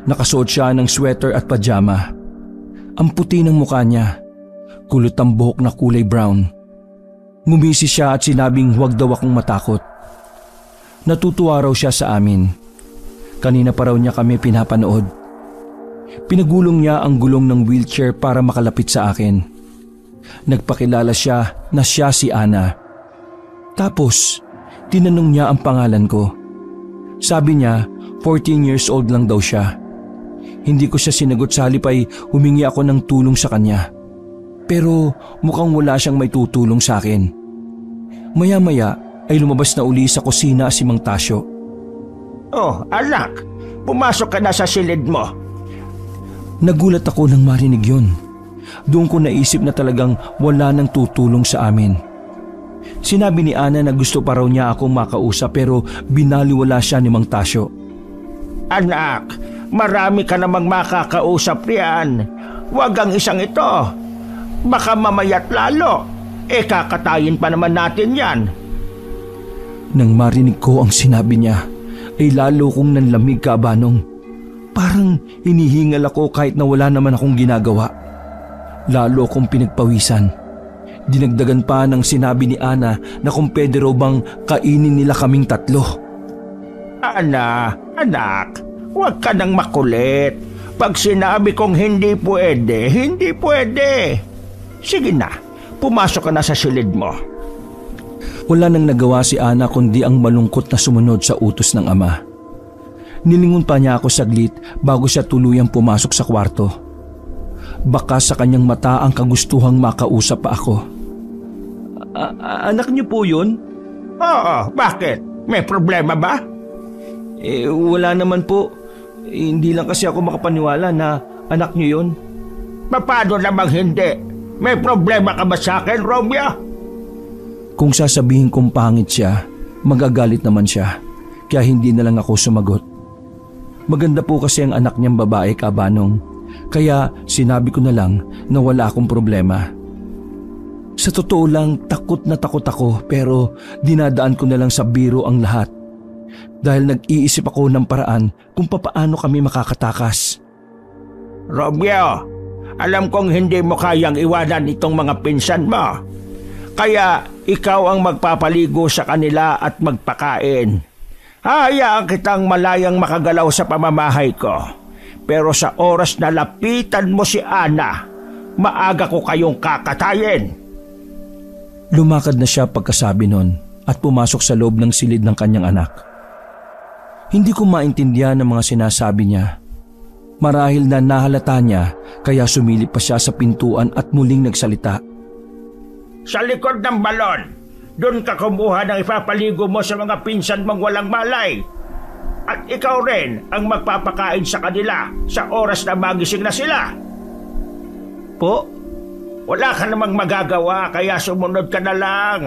Nakasuot siya ng sweater at pajama. Ang puti ng mukha niya. Kulot ang buhok na kulay brown. Ngumisi siya at sinabing huwag daw akong matakot. Natutuwa raw siya sa amin. Kanina pa raw niya kami pinapanood. Pinagulong niya ang gulong ng wheelchair para makalapit sa akin. Nagpakilala siya na siya si Ana. Tapos, tinanong niya ang pangalan ko. Sabi niya, 14 years old lang daw siya. Hindi ko siya sinagot sa halip ay humingi ako ng tulong sa kanya. Pero mukhang wala siyang may tutulong sa akin. Maya-maya ay lumabas na uli sa kusina si Mang Tasyo. Oh, anak, pumasok ka na sa silid mo. Nagulat ako nang marinig yun. Doon ko naisip na talagang wala nang tutulong sa amin. Sinabi ni Ana na gusto pa raw niya akong makausap pero binaliwala siya ni Mang Tasyo. Anak, marami ka namang makakausap riyan. Huwag ang isang ito. Baka mamaya't lalo. Kakatayin pa naman natin yan. Nang marinig ko ang sinabi niya, ay lalo kong nanlamig, Kabanong. Parang hinihingal ako kahit na wala naman akong ginagawa. Lalo akong pinagpawisan. Dinagdagan pa ng sinabi ni Ana na kung pwede raw bang kainin nila kaming tatlo. Anak, huwag ka nang makulit. Pag sinabi kong hindi pwede, hindi pwede. Sige na, pumasok ka na sa silid mo. Wala nang nagawa si Ana kundi ang malungkot na sumunod sa utos ng ama. Nilingon pa niya ako saglit bago siya tuluyang pumasok sa kwarto. Baka sa kanyang mata ang kagustuhang makausap pa ako. Anak niyo po yun? Oo, bakit? May problema ba? Wala naman po. Hindi lang kasi ako makapaniwala na anak niyo yun. Paano namang hindi? May problema ka ba sa akin, Romeo? Kung sasabihin kong pangit siya, magagalit naman siya. Kaya hindi na lang ako sumagot. Maganda po kasi ang anak niyang babae, Kabanong. Kaya sinabi ko na lang na wala akong problema. Sa totoo lang, takot na takot ako pero dinadaan ko na lang sa biro ang lahat. Dahil nag-iisip ako ng paraan kung papaano kami makakatakas. Romeo, alam kong hindi mo kayang iwanan itong mga pinsan mo. Kaya ikaw ang magpapaligo sa kanila at magpakain. Hayaan kitang malayang makagalaw sa pamamahay ko. Pero sa oras na lapitan mo si Ana, maaga ko kayong kakatayin. Lumakad na siya pagkasabi nun at pumasok sa loob ng silid ng kanyang anak. Hindi ko maintindihan ang mga sinasabi niya. Marahil na nahalata niya kaya sumilip pa siya sa pintuan at muling nagsalita. Sa likod ng balon, doon ka kumuha ng ipapaligo mo sa mga pinsan mong walang malay. At ikaw rin ang magpapakain sa kanila sa oras na magising na sila. Po? Wala ka namang magagawa kaya sumunod ka na lang.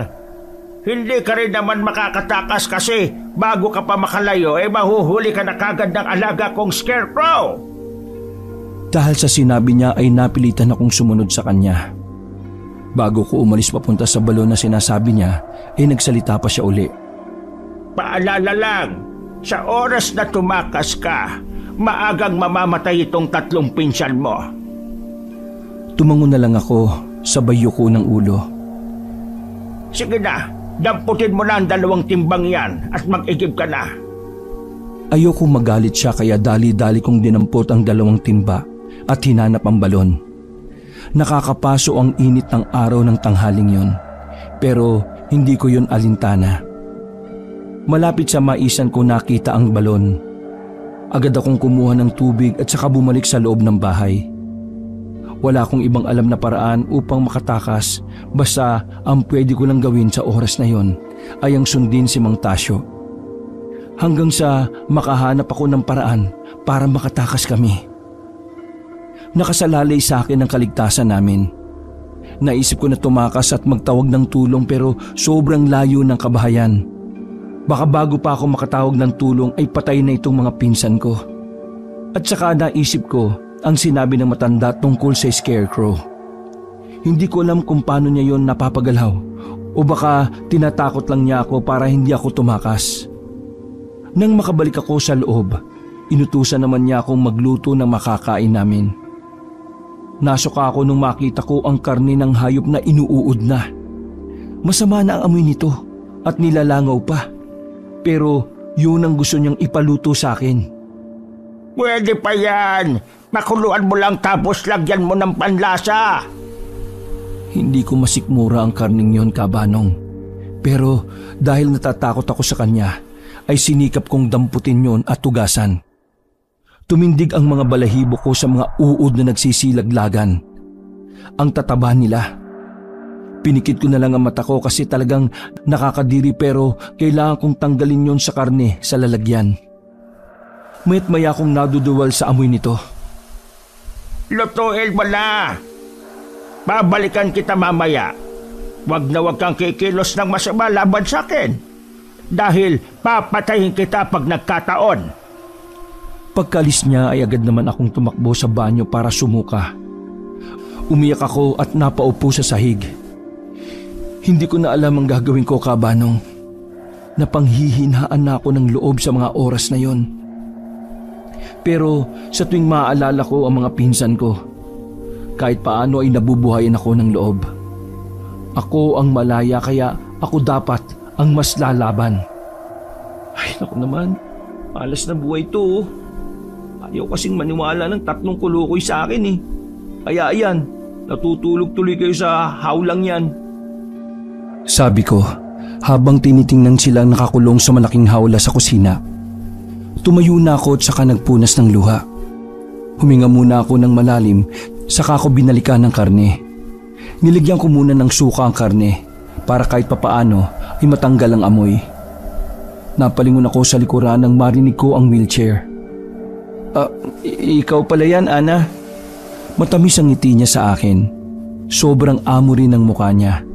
Hindi ka rin naman makakatakas kasi bago ka pa makalayo mahuhuli ka na kagad ng alaga kong scarecrow. Dahil sa sinabi niya ay napilitan akong sumunod sa kanya. Bago ko umalis papunta sa balon na sinasabi niya nagsalita pa siya uli. Paalala lang, sa oras na tumakas ka, maagang mamamatay itong 3 pinsan mo. Tumango na lang ako sa bayo ko ng ulo. Sige na, damputin mo na ang 2 timbang yan at mag-igib ka na. Ayoko magalit siya kaya dali-dali kong dinampot ang 2 timba at hinanap ang balon. Nakakapaso ang init ng araw ng tanghaling yon, pero hindi ko yon alintana. Malapit sa maisan ko nakita ang balon. Agad akong kumuha ng tubig at saka bumalik sa loob ng bahay. Wala akong ibang alam na paraan upang makatakas, basta ang pwede ko lang gawin sa oras na yon ay ang sundin si Mang Tasyo. Hanggang sa makahanap ako ng paraan para makatakas kami. Nakasalalay sa akin ang kaligtasan namin. Naisip ko na tumakas at magtawag ng tulong pero sobrang layo ng kabahayan. Baka bago pa ako makatawag ng tulong ay patay na itong mga pinsan ko. At saka naisip ko ang sinabi ng matanda tungkol sa scarecrow. Hindi ko alam kung paano niya yon napapagalaw o baka tinatakot lang niya ako para hindi ako tumakas. Nang makabalik ako sa loob, inutusan naman niya akong magluto ng makakain namin. Nasuka ako nung makita ko ang karne ng hayop na inuuod na. Masama na ang amoy nito at nilalangaw pa. Pero yun ang gusto niyang ipaluto sa akin. Pwede pa yan. Makuluan mo lang tapos lagyan mo ng panlasa. Hindi ko masikmura ang karning yon, Kabanong. Pero dahil natatakot ako sa kanya, ay sinikap kong damputin yon at tugasan. Tumindig ang mga balahibo ko sa mga uod na nagsisilaglagan. Ang tataba nila. Pinikit ko na lang ang mata ko kasi talagang nakakadiri pero kailangan kong tanggalin yon sa karne sa lalagyan. Mayat maya akong naduduwal sa amoy nito. Lutuin mo na. Babalikan kita mamaya. Wag na wag kang kikilos ng masama laban sa akin. Dahil papatayin kita pag nagkataon. Pagkalis niya ay agad naman akong tumakbo sa banyo para sumuka. Umiyak ako at napaupo sa sahig. Hindi ko na alam ang gagawin ko, Kabanong. Napanghihinaan na ako ng loob sa mga oras na yon. Pero sa tuwing maaalala ko ang mga pinsan ko, kahit paano ay nabubuhayan ako ng loob. Ako ang malaya kaya ako dapat ang mas lalaban. Ay naku naman, Malas na buhay to. Ayaw kasing maniwala ng 3 kulukoy sa akin eh. Kaya ayan, natutulog tuloy kayo sa hawlang yan. Sabi ko, habang tinitingnan silang nakakulong sa malaking hawla sa kusina. Tumayo na ako at saka nagpunas ng luha. Huminga muna ako ng malalim, saka ako binalikan ng karne. Niligyan ko muna ng suka ang karne para kahit papaano ay matanggal ang amoy. Napalingon ako sa likuran nang marinig ko ang wheelchair. Ikaw pala yan, Ana? Matamis ang ngiti niya sa akin. Sobrang amo rin ang mukha niya.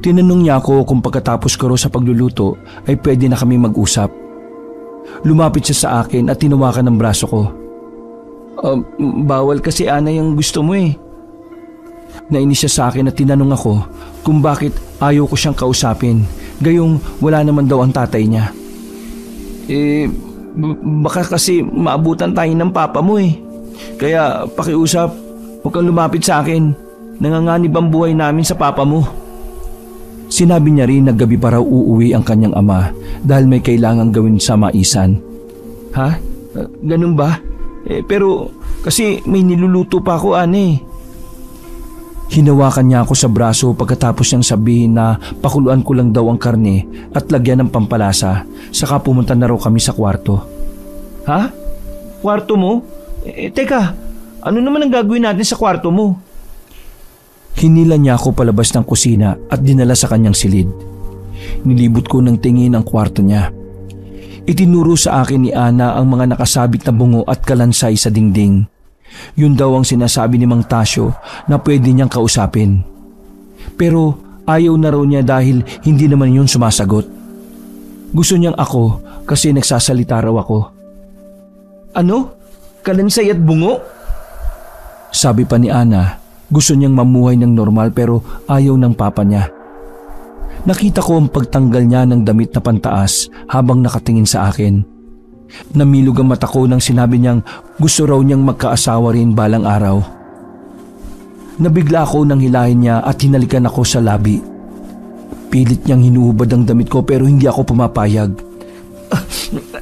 Tinanong niya ako kung pagkatapos ko sa pagluluto ay pwede na kami mag-usap. Lumapit siya sa akin at tinawakan ng braso ko. Bawal kasi, Ana, yung gusto mo eh. Nainis siya sa akin at tinanong ako kung bakit ayaw ko siyang kausapin, gayong wala naman daw ang tatay niya. Baka kasi maabutan tayo ng papa mo eh. Kaya pakiusap, huwag kang lumapit sa akin. Nanganganib ang buhay namin sa papa mo. Sinabi niya rin na gabi pa raw uuwi ang kanyang ama dahil may kailangang gawin sa maisan. Ha? Ganun ba? Pero kasi may niluluto pa ako, Ane. Hinawakan niya ako sa braso pagkatapos niyang sabihin na pakuluan ko lang daw ang karne at lagyan ng pampalasa, saka pumunta na raw kami sa kwarto. Ha? Kwarto mo? Teka, ano naman ang gagawin natin sa kwarto mo? Hinila niya ako palabas ng kusina at dinala sa kanyang silid. Nilibot ko ng tingin ang kwarto niya. Itinuro sa akin ni Ana ang mga nakasabit na bungo at kalansay sa dingding. Yun daw ang sinasabi ni Mang Tasyo na pwede niyang kausapin. Pero ayaw na raw niya dahil hindi naman yun sumasagot. Gusto niyang ako kasi nagsasalita raw ako. Ano? Kalansay at bungo? Sabi pa ni Ana, gusto niyang mamuhay ng normal pero ayaw ng papa niya. Nakita ko ang pagtanggal niya ng damit na pantaas habang nakatingin sa akin. Namilog ang mata ko nang sinabi niyang gusto raw niyang magkaasawa rin balang araw. Nabigla ako nang hilahin niya at hinalikan ako sa labi. Pilit niyang hinuhubad ang damit ko pero hindi ako pumapayag.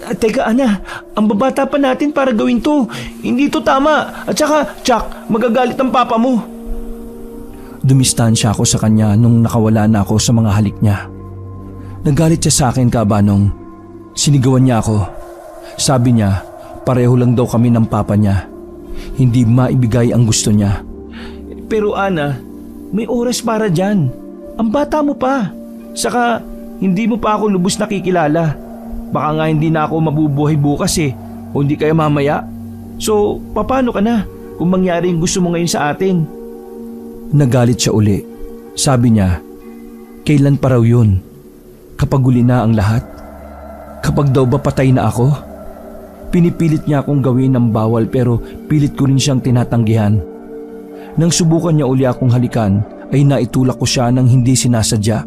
Teka, Ana, ang babata pa natin para gawin to. Hindi to tama. At saka, Chuck, magagalit ang papa mo. Dumistansya ako sa kanya nung nakawala na ako sa mga halik niya. Nagalit siya sa akin, Kabanong. Sinigawan niya ako. Sabi niya, pareho lang daw kami ng papa niya. Hindi maibigay ang gusto niya. Pero Ana, may oras para dyan. Ang bata mo pa. Saka, hindi mo pa ako lubos nakikilala. Baka nga hindi na ako mabubuhay bukas eh. O hindi kaya mamaya. So, paano ka na kung mangyari yung gusto mo ngayon sa atin? Nagalit siya uli. Sabi niya, kailan pa raw yun? Kapag uli na ang lahat? Kapag daw ba patay na ako? Pinipilit niya akong gawin ng bawal pero pilit ko rin siyang tinatanggihan. Nang subukan niya uli akong halikan ay naitulak ko siya nang hindi sinasadya.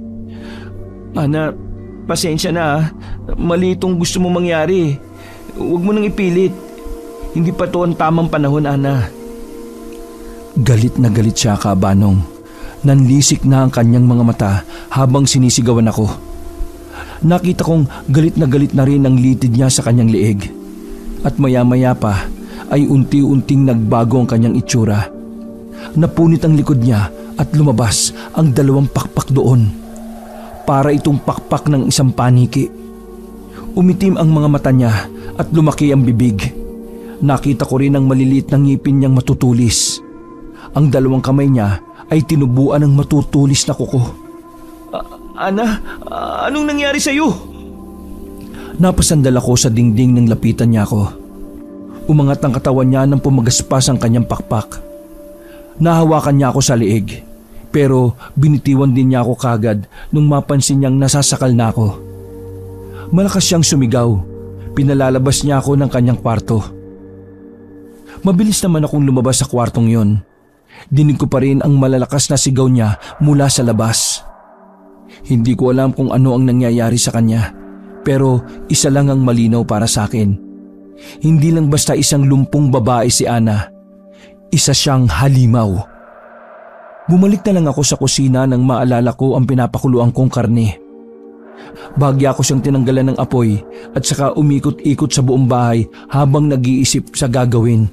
Ana, pasensya na. Mali itong gusto mo mangyari. Huwag mo nang ipilit. Hindi pa to ang tamang panahon, Ana. Galit na galit siya, Kabanong. Nanlisik na ang kanyang mga mata habang sinisigawan ako. Nakita kong galit na rin ang litid niya sa kanyang liig. At maya-maya pa ay unti-unting nagbago ang kanyang itsura. Napunit ang likod niya at lumabas ang 2 pakpak doon. Para itong pakpak ng isang paniki. Umitim ang mga mata niya at lumaki ang bibig. Nakita ko rin ang maliliit na ngipin niyang matutulis. Ang 2 kamay niya ay tinubuan ng matutulis na kuko. Ana, anong nangyari sa'yo? Napasandal ako sa dingding nang lapitan niya ako. Umangat ang katawan niya nang pumagaspas ang kanyang pakpak. Nahawakan niya ako sa liig, pero binitiwan din niya ako kagad nung mapansin niyang nasasakal na ako. Malakas siyang sumigaw. Pinalalabas niya ako ng kanyang kwarto. Mabilis naman akong lumabas sa kwartong yon. Dinig ko pa rin ang malalakas na sigaw niya mula sa labas. Hindi ko alam kung ano ang nangyayari sa kanya. Pero isa lang ang malinaw para sa akin. Hindi lang basta isang lumpong babae si Ana. Isa siyang halimaw. Bumalik na lang ako sa kusina nang maalala ko ang pinapakuluan kong karne. Bahagya ko siyang tinanggalan ng apoy at saka umikot-ikot sa buong bahay habang nag-iisip sa gagawin.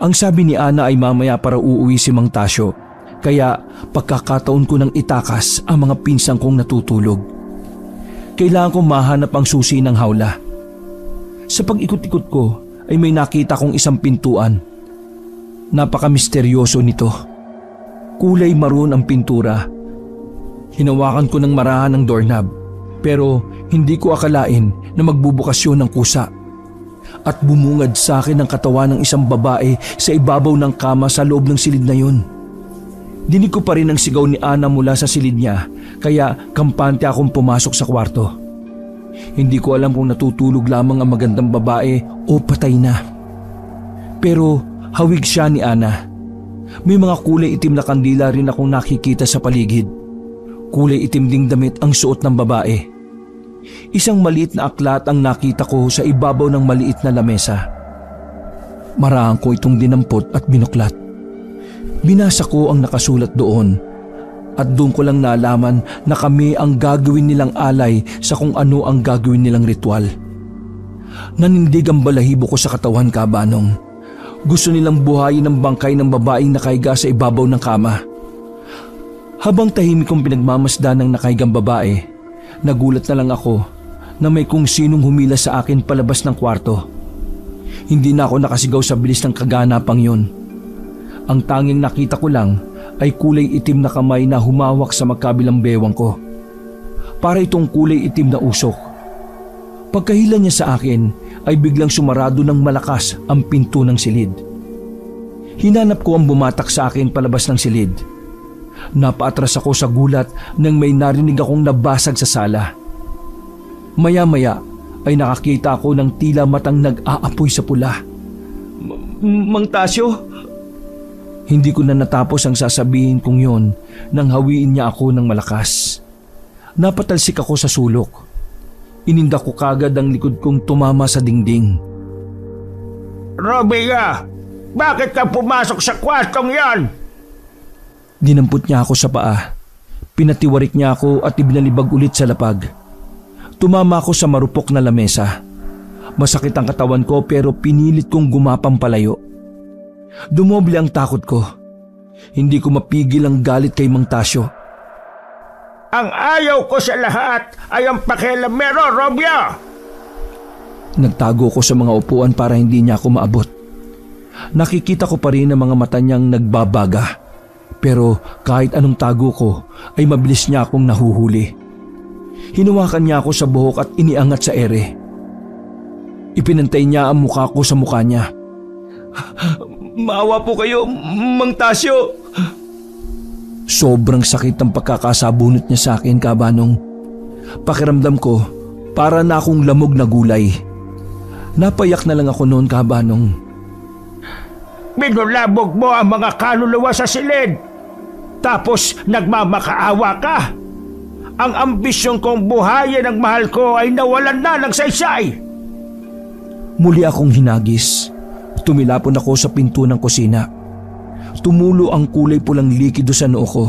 Ang sabi ni Ana ay mamaya para uuwi si Mang Tasyo, kaya pagkakataon ko nang itakas ang mga pinsang kong natutulog. Kailangan kong mahanap ang susi ng hawla. Sa pag-ikot-ikot ko ay may nakita kong isang pintuan. Napaka-misteryoso nito. Kulay maroon ang pintura. Hinawakan ko ng marahan ng doorknob, pero hindi ko akalain na magbubukas yun ng kusa. At bumungad sa akin ang katawan ng isang babae sa ibabaw ng kama sa loob ng silid na yun. Dinig ko pa rin ang sigaw ni Ana mula sa silid niya, kaya kampante akong pumasok sa kwarto. Hindi ko alam kung natutulog lamang ang magandang babae o patay na. Pero hawig siya ni Ana. May mga kulay itim na kandila rin akong nakikita sa paligid. Kulay itim ding damit ang suot ng babae. Isang maliit na aklat ang nakita ko sa ibabaw ng maliit na lamesa. Marahang ko itong dinampot at binuklat. Binasa ko ang nakasulat doon at doon ko lang nalaman na kami ang gagawin nilang alay sa kung ano ang gagawin nilang ritual. Nanindig ang balahibo ko sa katawan, Kabanong. Gusto nilang buhayin ang bangkay ng babaeng nakahiga sa ibabaw ng kama. Habang tahimik kong pinagmamasdan ng nakahigang babae, nagulat na lang ako na may kung sinong humila sa akin palabas ng kwarto. Hindi na ako nakasigaw sa bilis ng kaganapang yun. Ang tanging nakita ko lang ay kulay itim na kamay na humawak sa magkabilang bewang ko. Para itong kulay itim na usok. Pagkahila niya sa akin ay biglang sumarado ng malakas ang pinto ng silid. Hinanap ko ang bumatak sa akin palabas ng silid. Napaatras ako sa gulat nang may narinig akong nabasag sa sala. Maya-maya ay nakakita ako ng tila matang nag-aapoy sa pula. Mang Tasyo? Hindi ko na natapos ang sasabihin kong yon nang hawiin niya ako ng malakas. Napatalsik ako sa sulok. Ininda ko kagad ang likod kong tumama sa dingding. Romeo, bakit ka pumasok sa kwartong yan? Dinampot niya ako sa paa. Pinatiwarik niya ako at ibinalibag ulit sa lapag. Tumama ako sa marupok na lamesa. Masakit ang katawan ko pero pinilit kong gumapang palayo. Dumoble ang takot ko. Hindi ko mapigil ang galit kay Mang Tasyo. Ang ayaw ko sa lahat ay ang pakialamero, Romeo! Nagtago ko sa mga upuan para hindi niya ako maabot. Nakikita ko pa rin ang mga mata niyang nagbabaga. Pero kahit anong tago ko ay mabilis niya akong nahuhuli. Hinawakan niya ako sa buhok at iniangat sa ere. Ipinantay niya ang mukha ko sa mukha niya. Maawa po kayo, Mang Tasyo. Sobrang sakit ang pagkakasabunot niya sa akin, Kabanong. Pakiramdam ko para na akong lamog na gulay. Napayak na lang ako noon, Kabanong. Binulabog mo ang mga kaluluwa sa silid. Tapos nagmamakaawa ka. Ang ambisyon kong buhayin ang mahal ko ay nawalan na ng saysay. Muli akong hinagis. Tumilapon ako sa pinto ng kusina. Tumulo ang kulay pulang likido sa noo ko.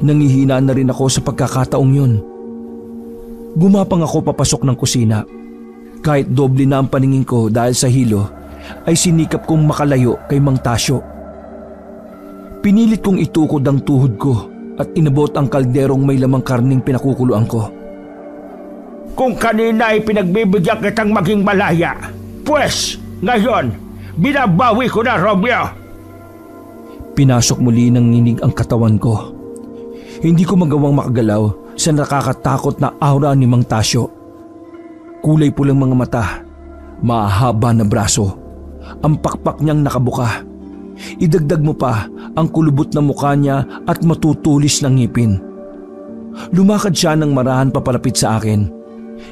Nangihina na rin ako sa pagkakataong yun. Gumapang ako papasok ng kusina. Kahit doble na ang paningin ko dahil sa hilo, ay sinikap kong makalayo kay Mang Tasyo. Pinilit kong itukod ang tuhod ko at inabot ang kalderong may lamang karning pinakukuluan ko. Kung kanina ay pinagbibigyan kitang maging malaya, pues ngayon, binabawi ko na, Romeo. Pinasok muli ng nginig ang katawan ko. Hindi ko magawang makagalaw sa nakakatakot na aura ni Mang Tasyo. Kulay pulang mga mata, mahaba na braso, ang pakpak niyang nakabuka. Idagdag mo pa ang kulubot na mukha niya at matutulis ng ngipin. Lumakad siya ng marahan papalapit sa akin.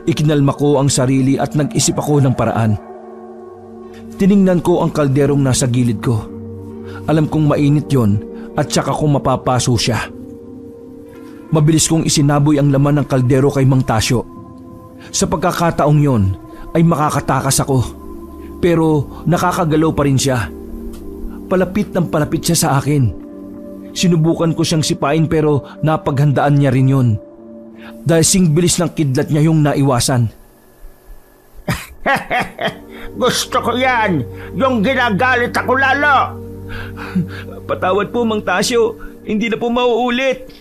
Ikinalma ko ang sarili at nag-isip ako ng paraan. Tiningnan ko ang kalderong nasa gilid ko. Alam kong mainit yon at saka kong mapapaso siya. Mabilis kong isinaboy ang laman ng kaldero kay Mang Tasyo. Sa pagkakataong yon ay makakatakas ako. Pero nakakagalaw pa rin siya. Palapit ng palapit siya sa akin. Sinubukan ko siyang sipain pero napaghandaan niya rin yon. dahil sing bilis ng kidlat niya yung naiwasan. Gusto ko yan, yung ginagalit ako lalo. Patawad po, Mang Tasyo. Hindi na po mauulit.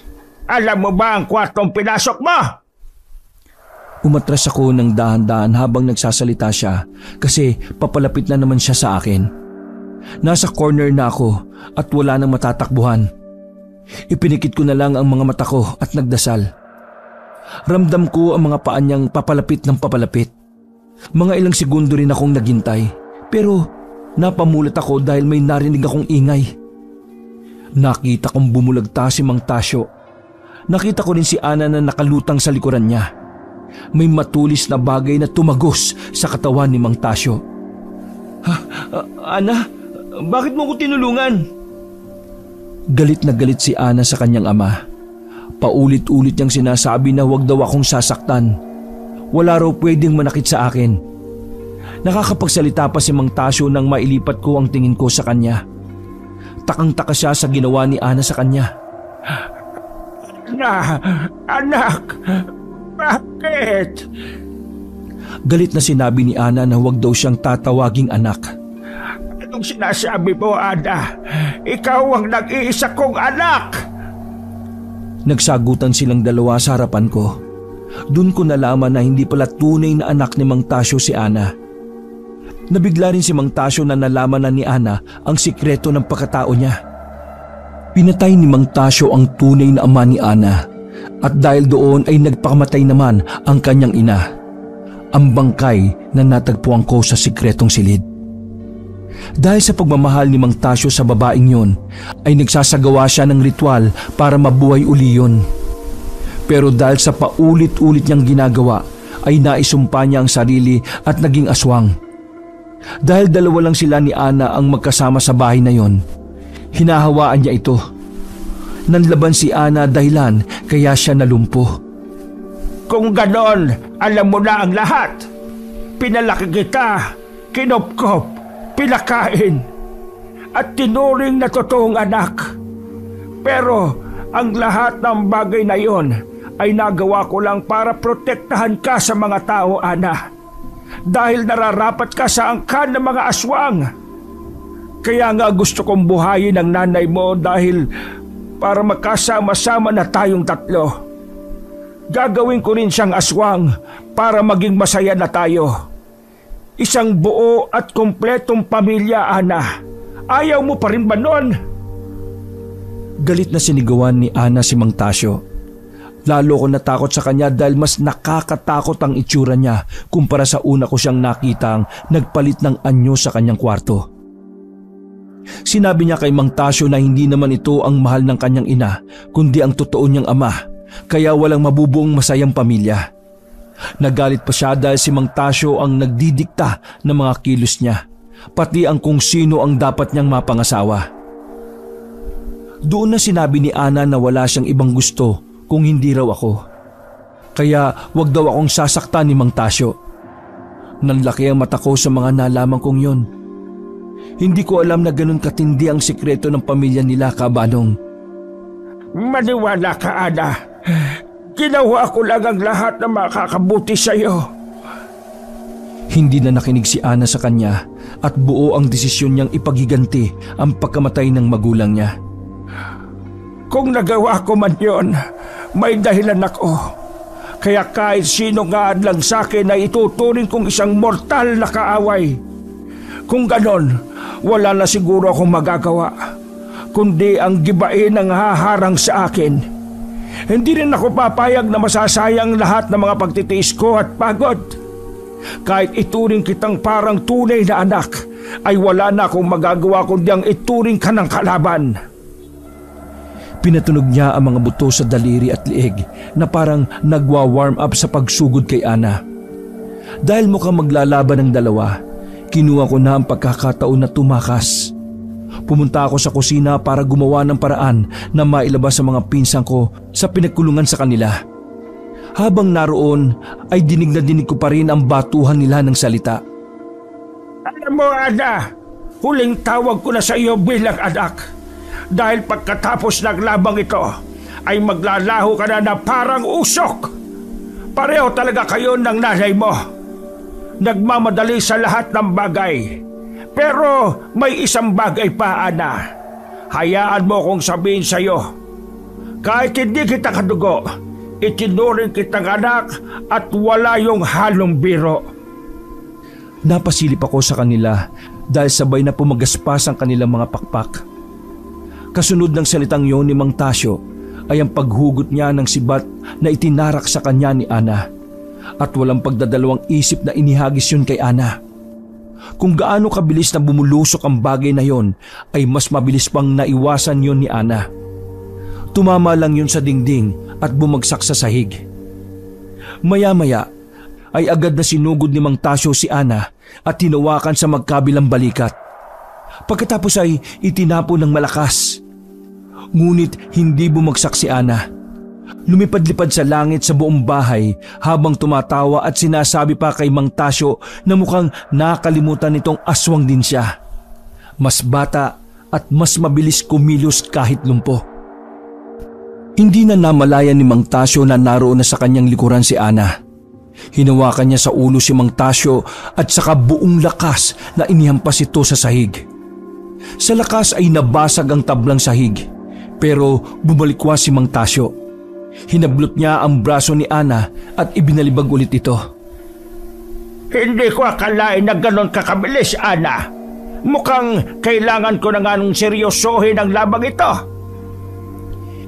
Alam mo ba ang kwartong pinasok mo? Umatras ako ng dahan-dahan habang nagsasalita siya kasi papalapit na naman siya sa akin. Nasa corner na ako at wala nang matatakbuhan. Ipinikit ko na lang ang mga mata ko at nagdasal. Ramdam ko ang mga paa niyang papalapit ng papalapit. Mga ilang segundo rin akong naghintay pero napamulat ako dahil may narinig akong ingay. Nakita kong bumulagta si Mang Tasyo. Nakita ko rin si Ana na nakalutang sa likuran niya. May matulis na bagay na tumagos sa katawan ni Mang Tasyo. Ana, bakit mo ko tinulungan? Galit na galit si Ana sa kanyang ama. Paulit-ulit niyang sinasabi na huwag daw akong sasaktan. Wala raw pwedeng manakit sa akin. Nakakapagsalita pa si Mang Tasyo nang mailipat ko ang tingin ko sa kanya. Takang-taka siya sa ginawa ni Ana sa kanya. Anak, bakit? Galit na sinabi ni Ana na huwag daw siyang tatawaging anak. Anong sinasabi mo, Ana? Ikaw ang nag-iisa kong anak! Nagsagutan silang dalawa sa harapan ko. Doon ko nalaman na hindi pala tunay na anak ni Mang Tasyo si Ana. Nabigla rin si Mang Tasyo na nalaman na ni Ana ang sikreto ng pagkatao niya. Pinatay ni Mang Tasyo ang tunay na ama ni Ana at dahil doon ay nagpakamatay naman ang kanyang ina. Ang bangkay na natagpuan ko sa sikretong silid. Dahil sa pagmamahal ni Mang Tasyo sa babaeng yun, ay nagsasagawa siya ng ritual para mabuhay uli yun. Pero dahil sa paulit-ulit niyang ginagawa, ay naisumpa niya ang sarili at naging aswang. Dahil dalawa lang sila ni Ana ang magkasama sa bahay na yon, hinahawaan niya ito. Nanlaban si Ana dahilan kaya siya nalumpo. Kung ganon, alam mo na ang lahat. Pinalaki kita, kinopkop, pinakain, at tinuring na totoong anak. Pero ang lahat ng bagay na yon ay nagawa ko lang para protektahan ka sa mga tao, Ana. Dahil nararapat ka sa angkan ng mga aswang. Kaya nga gusto kong buhayin ang nanay mo dahil para magkasama-sama na tayong tatlo. Gagawin ko rin siyang aswang para maging masaya na tayo. Isang buo at kumpletong pamilya, Ana. Ayaw mo pa rin ba nun? Galit na sinigawan ni Ana si Mang Tasyo. Lalo ko natakot sa kanya dahil mas nakakatakot ang itsura niya kumpara sa una ko siyang nakitang nagpalit ng anyo sa kanyang kwarto. Sinabi niya kay Mang Tasyo na hindi naman ito ang mahal ng kanyang ina kundi ang totoo niyang ama, kaya walang mabubuong masayang pamilya. Nagalit pa siya dahil si Mang Tasyo ang nagdidikta ng mga kilos niya, pati ang kung sino ang dapat niyang mapangasawa. Doon na sinabi ni Ana na wala siyang ibang gusto kung hindi raw ako. Kaya wag daw akong sasaktan ni Mang Tasyo. Nanlaki ang mata ko sa mga nalaman kong yon. Hindi ko alam na ganun katindi ang sikreto ng pamilya nila, Kabanong. Maniwala ka, Ana. Ginawa ko lang ang lahat na makakabuti sa iyo. Hindi na nakinig si Ana sa kanya at buo ang desisyon niyang ipagiganti ang pagkamatay ng magulang niya. Kung nagawa ko man yon, may dahilan ako. Kaya kahit sino nga lang sa akin ay ituturing kong isang mortal na kaaway. Kung ganon, wala na siguro akong magagawa, kundi ang gibain ang haharang sa akin. Hindi rin ako papayag na masasayang lahat ng mga pagtitiis ko at pagod. Kahit ituring kitang parang tunay na anak, ay wala na akong magagawa kundi ang ituring ka ng kalaban. Pinatunog niya ang mga buto sa daliri at liig na parang nagwa-warm up sa pagsugod kay Ana. Dahil mukhang maglalaban ng dalawa, kinuha ko na ang pagkakataon na tumakas. Pumunta ako sa kusina para gumawa ng paraan na mailabas sa mga pinsan ko sa pinagkulungan sa kanila. Habang naroon ay dinig na dinig ko pa rin ang batuhan nila ng salita. Alam mo, Ana, huling tawag ko na sa iyo bilang anak. Dahil pagkatapos ng labang ito, ay maglalaho ka na parang usok. Pareho talaga kayo ng nanay mo. Nagmamadali sa lahat ng bagay. Pero may isang bagay pa, Ana. Hayaan mo kong sabihin sa'yo. Kahit hindi kita kadugo, itinuring kitang anak at wala yung halong biro. Napasilip ako sa kanila dahil sabay na pumagaspas ang kanilang mga pakpak. Kasunod ng salitang yon ni Mang Tasyo ay ang paghugot niya ng sibat na itinarak sa kanya ni Ana at walang pagdadalawang isip na inihagis yun kay Ana. Kung gaano kabilis na bumulusok ang bagay na yon ay mas mabilis pang naiwasan yon ni Ana. Tumama lang yun sa dingding at bumagsak sa sahig. Maya-maya ay agad na sinugod ni Mang Tasyo si Ana at tinawakan sa magkabilang balikat. Pagkatapos ay itinapon ng malakas. Ngunit hindi bumagsak si Ana. Lumipad-lipad sa langit sa buong bahay habang tumatawa at sinasabi pa kay Mang Tasyo na mukhang nakalimutan nitong aswang din siya. Mas bata at mas mabilis kumilos kahit lumpo. Hindi na namalayan ni Mang Tasyo na naroon na sa kanyang likuran si Ana. Hinawakan niya sa ulo si Mang Tasyo at saka buong lakas na inihampas ito sa sahig. Sa lakas ay nabasag ang tablang sahig pero bumalikwas si Mang Tasyo. Hinablot niya ang braso ni Ana at ibinalibag ulit ito. Hindi ko akalain na ganon kakabilis, Ana. Mukhang kailangan ko na nga nung seryosohin ang labang ito.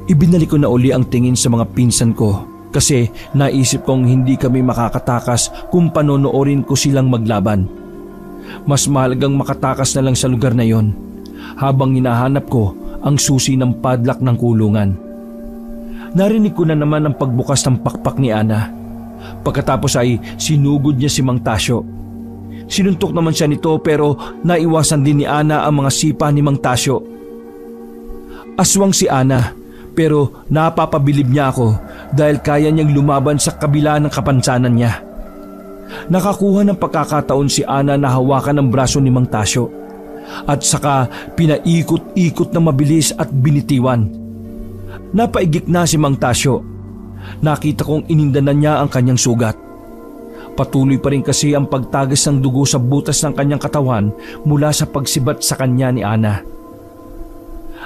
Ibinalik ko na uli ang tingin sa mga pinsan ko kasi naisip kong hindi kami makakatakas kung panonoorin ko silang maglaban. Mas mahalagang makatakas na lang sa lugar na yon habang hinahanap ko ang susi ng padlock ng kulungan. Narinig ko na naman ang pagbukas ng pakpak ni Ana. Pagkatapos ay sinugod niya si Mang Tasyo. Sinuntok naman siya nito pero naiwasan din ni Ana ang mga sipa ni Mang Tasyo. Aswang si Ana pero napapabilib niya ako dahil kaya niyang lumaban sa kabila ng kapansanan niya. Nakakuha ng pagkakataon si Ana na hawakan ang braso ni Mang Tasyo at saka pinaikot-ikot na mabilis at binitiwan. Napaigik na si Mang Tasyo. Nakita kong inindanan niya ang kanyang sugat. Patuloy pa rin kasi ang pagtagas ng dugo sa butas ng kanyang katawan mula sa pagsibat sa kanya ni Ana.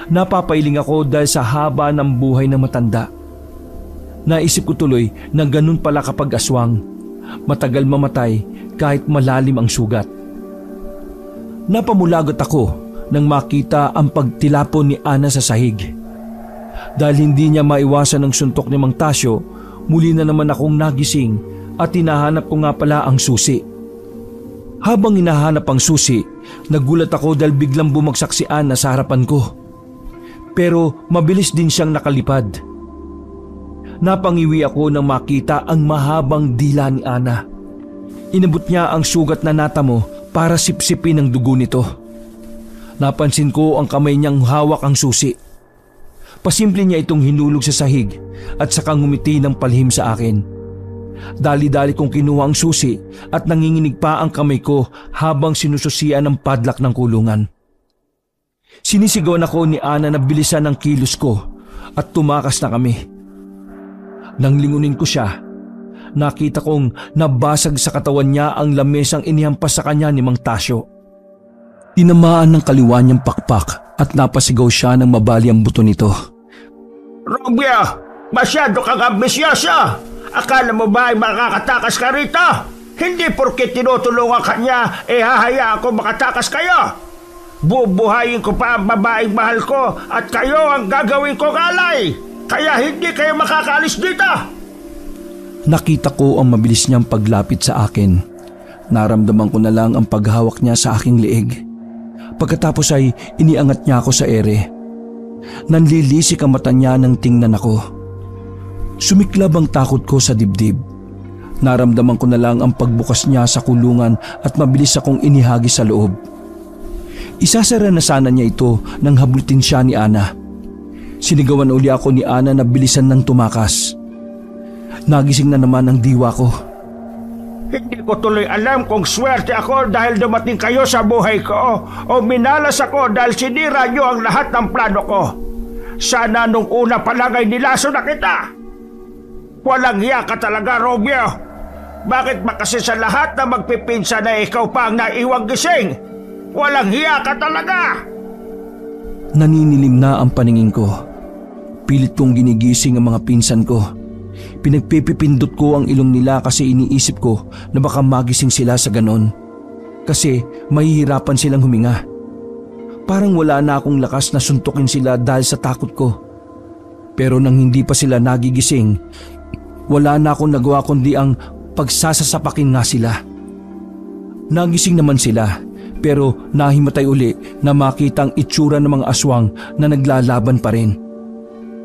Napapailing ako dahil sa haba ng buhay ng matanda. Naisip ko tuloy na ganun pala kapag aswang. Matagal mamatay kahit malalim ang sugat. Napamulagot ako nang makita ang pagtilapon ni Ana sa sahig. Dahil hindi niya maiwasan ang suntok ni Mang Tasyo, muli na naman akong nagising at hinahanap ko nga pala ang susi. Habang hinahanap ang susi, nagulat ako dahil biglang bumagsak si Ana sa harapan ko. Pero mabilis din siyang nakalipad. Napangiwi ako nang makita ang mahabang dila ni Ana. Inabot niya ang sugat na natamo para sipsipin ang dugo nito. Napansin ko ang kamay niyang hawak ang susi. Pasimple niya itong hinulog sa sahig at saka ngumiti ng palihim sa akin. Dali-dali kong kinuha ang susi at nanginginig pa ang kamay ko habang sinususian ng padlock ng kulungan. Sinisigawan ako ni Ana na bilisan ang kilos ko at tumakas na kami. Nang lingunin ko siya, nakita kong nabasag sa katawan niya ang lamesang inihampas sa kanya ni Mang Tasyo. Tinamaan ng kaliwa niyang pakpak at napasigaw siya ng mabali ang buto nito. Romeo, masyado kang ambisyoso. Akala mo ba ay makakatakas ka rito? Hindi porke tinutulungan ka niya, hahayaan ko makatakas kayo. Bubuhayin ko pa ang babaeng mahal ko at kayo ang gagawin kong alay. Kaya hindi kayo makakaalis dito. Nakita ko ang mabilis niyang paglapit sa akin. Naramdaman ko na lang ang paghawak niya sa aking liig. Pagkatapos ay iniangat niya ako sa ere. Nanlilisik ang mata niya nang tingnan ako. Sumiklab ang takot ko sa dibdib. Naramdaman ko na lang ang pagbukas niya sa kulungan at mabilis akong inihagi sa loob. Isasara na sana niya ito nang hablutin siya ni Ana. Sinigawan uli ako ni Ana na bilisan ng tumakas. Nagising na naman ang diwa ko. Hindi ko tuloy alam kung swerte ako dahil dumating kayo sa buhay ko o minalas ako dahil sinira niyo ang lahat ng plano ko. Sana nung una pa lang ay nilaso na kita. Walang hiya ka talaga, Romeo. Bakit ba kasi sa lahat na magpipinsa na ikaw pa ang naiwang gising? Walang hiya ka talaga! Naninilim na ang paningin ko. Pilit kong ginigising ang mga pinsan ko. Pinagpipipindot ko ang ilong nila kasi iniisip ko na baka magising sila sa ganon. Kasi mahihirapan silang huminga. Parang wala na akong lakas na suntukin sila dahil sa takot ko. Pero nang hindi pa sila nagigising, wala na akong nagawa kundi ang pagsasasapakin nga sila. Nagising naman sila pero nahimatay uli na makita ang itsura ng mga aswang na naglalaban pa rin.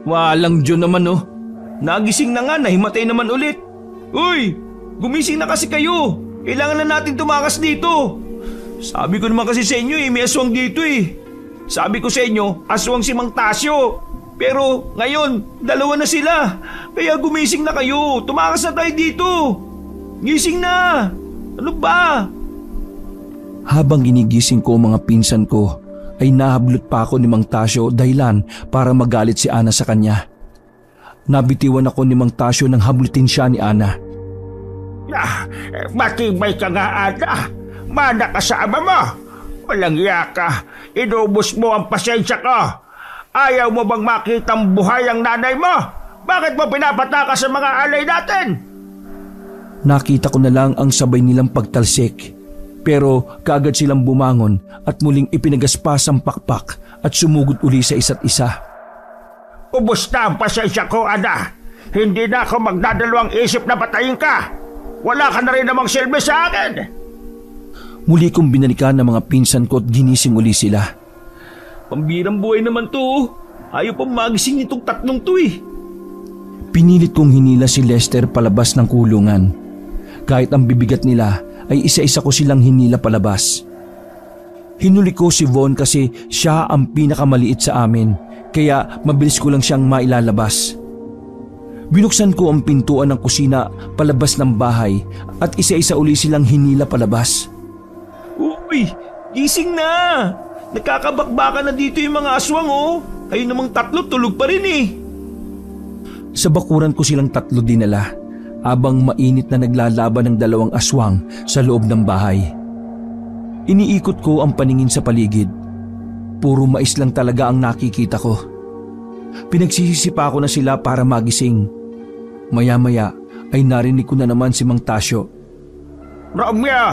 Walang Diyon naman oh. Nagising na nga, nahimatay naman ulit. Uy! Gumising na kasi kayo. Kailangan na natin tumakas dito. Sabi ko naman kasi sa inyo may aswang dito eh. Sabi ko sa inyo, aswang si Mang Tasyo. Pero ngayon, dalawa na sila. Kaya gumising na kayo. Tumakas na tayo dito. Gising na. Ano ba? Habang ginigising ko ang mga pinsan ko, ay nahablot pa ako ni Mang Tasyo dahilan para magalit si Ana sa kanya. Nabitiwan ako ni Mang Tasyo nang hablutin siya ni Ana. Matibay ka nga, Ana. Mana ka sa ama mo. Walang iya ka. Inubos mo ang pasensya ko. Ayaw mo bang makitang buhay ang nanay mo? Bakit mo pinapatakas sa mga alay natin? Nakita ko na lang ang sabay nilang pagtalsik. Pero kaagad silang bumangon at muling ipinagaspas ang pakpak at sumugod uli sa isa't isa. Ubos na ang pasensya ko, Ana. Hindi na ako magdadalawang isip na patayin ka. Wala ka na rin namang silbi sa akin. Muli kong binalikan ng mga pinsan ko at ginising uli sila. Pambirang buhay naman to. Ayaw pa magising itong tatlong to eh. Pinilit kong hinila si Lester palabas ng kulungan. Kahit ang bibigat nila ay isa-isa ko silang hinila palabas. Hinuli ko si Von kasi siya ang pinakamaliit sa amin, kaya mabilis ko lang siyang mailalabas. Binuksan ko ang pintuan ng kusina palabas ng bahay at isa-isa uli silang hinila palabas. Uy! Gising na! Nakakabakbaka na dito yung mga aswang oh. Kayo namang tatlo tulog pa rin eh. Sa bakuran ko silang tatlo dinala habang mainit na naglalaban ng dalawang aswang sa loob ng bahay. Iniikot ko ang paningin sa paligid. Puro mais lang talaga ang nakikita ko. Pinagsisisipa ko na sila para magising. Maya-maya ay narinig ko na naman si Mang Tasyo. Romeo,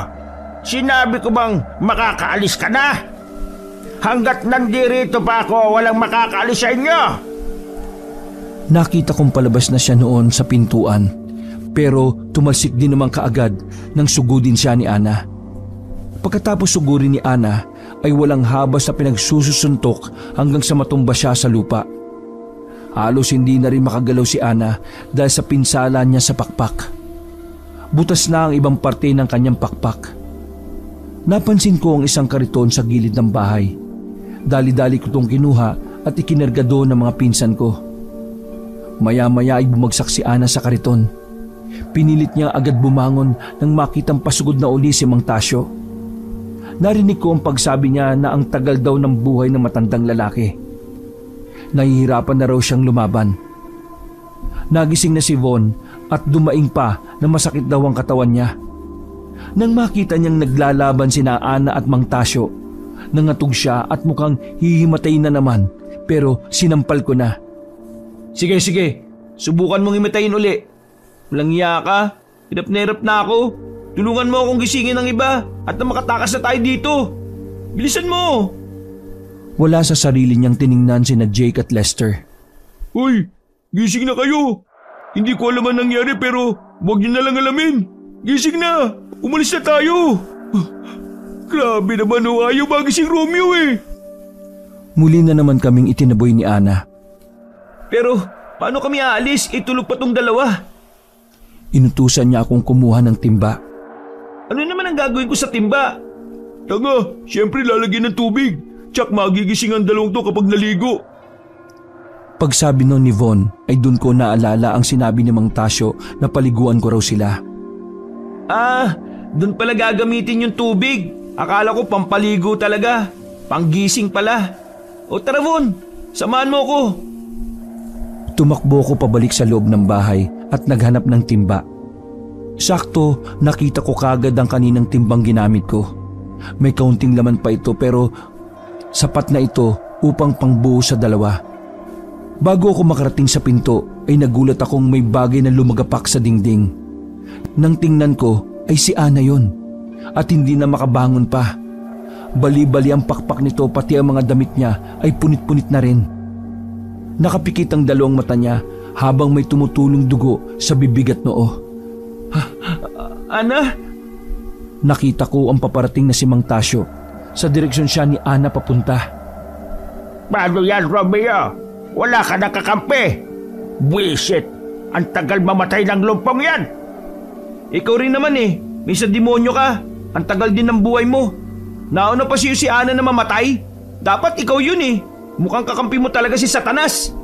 sinabi ko bang makakaalis ka na? Hanggat nandirito pa ako, walang makakaalis sa inyo. Nakita kong palabas na siya noon sa pintuan, pero tumalsik din naman kaagad nang sugudin siya ni Ana. Pagkatapos sugurin ni Ana ay walang habas na pinagsususuntok hanggang sa matumba siya sa lupa. Halos hindi na rin makagalaw si Ana dahil sa pinsala niya sa pakpak. Butas na ang ibang parte ng kanyang pakpak. Napansin ko ang isang kariton sa gilid ng bahay. Dali-dali ko itong kinuha at ikinarga doon ng mga pinsan ko. Maya-maya ay bumagsak si Ana sa kariton. Pinilit niya agad bumangon nang makitang pasugod na uli si Mang Tasyo. Narinig ko ang pagsabi niya na ang tagal daw ng buhay ng matandang lalaki. Nahihirapan na raw siyang lumaban. Nagising na si Von at dumaing pa na masakit daw ang katawan niya. Nang makita niyang naglalaban sina Ana at Mang Tasyo, nangatog siya at mukhang hihimatay na naman, pero sinampal ko na. Sige, subukan mong himatayin uli. Walang iya ka, hirap na ako. Tulungan mo akong gisingin ng iba at na makatakas na tayo dito. Bilisan mo! Wala sa sarili niyang tiningnan sina Jake at Lester. Uy, gising na kayo. Hindi ko alam ang nangyari pero huwag niyo na lang alamin. Gising na! Umalis na tayo! Grabe naman oh, ayaw magising Romeo eh! Muli na naman kaming itinaboy ni Ana. Pero paano kami aalis? Itulog pa tong dalawa. Inutusan niya akong kumuha ng timba. Ano naman ang gagawin ko sa timba? Tanga, siyempre lalagyan ng tubig. Tsak magigising ang dalawang to kapag naligo. Pagsabi nun ni Von ay dun ko naalala ang sinabi ni Mang Tasyo na paliguan ko raw sila. Ah, dun pala gagamitin yung tubig. Akala ko pampaligo talaga. Panggising pala. O tara Von, samahan mo ko. Tumakbo ko pabalik sa loob ng bahay at naghanap ng timba. Sakto, nakita ko kagad ang kaninang timbang ginamit ko. May kaunting laman pa ito pero sapat na ito upang pangbuo sa dalawa. Bago ako makarating sa pinto ay nagulat akong may bagay na lumagapak sa dingding. Nang tingnan ko ay si Ana yon at hindi na makabangon pa. Bali-bali ang pakpak nito pati ang mga damit niya ay punit-punit na rin. Nakapikit ang dalawang mata niya habang may tumutulong dugo sa bibig at noo. Ana? Nakita ko ang paparating na si Mang Tasyo. Sa direksyon siya ni Ana papunta. Paano yan, Romeo? Wala ka nakakampi. Buisit! Ang tagal mamatay ng lumpong yan! Ikaw rin naman eh. Minsan demonyo ka. Ang tagal din ng buhay mo. Nauna pa si Ana na mamatay. Dapat ikaw yun eh. Mukhang kakampi mo talaga si Satanas.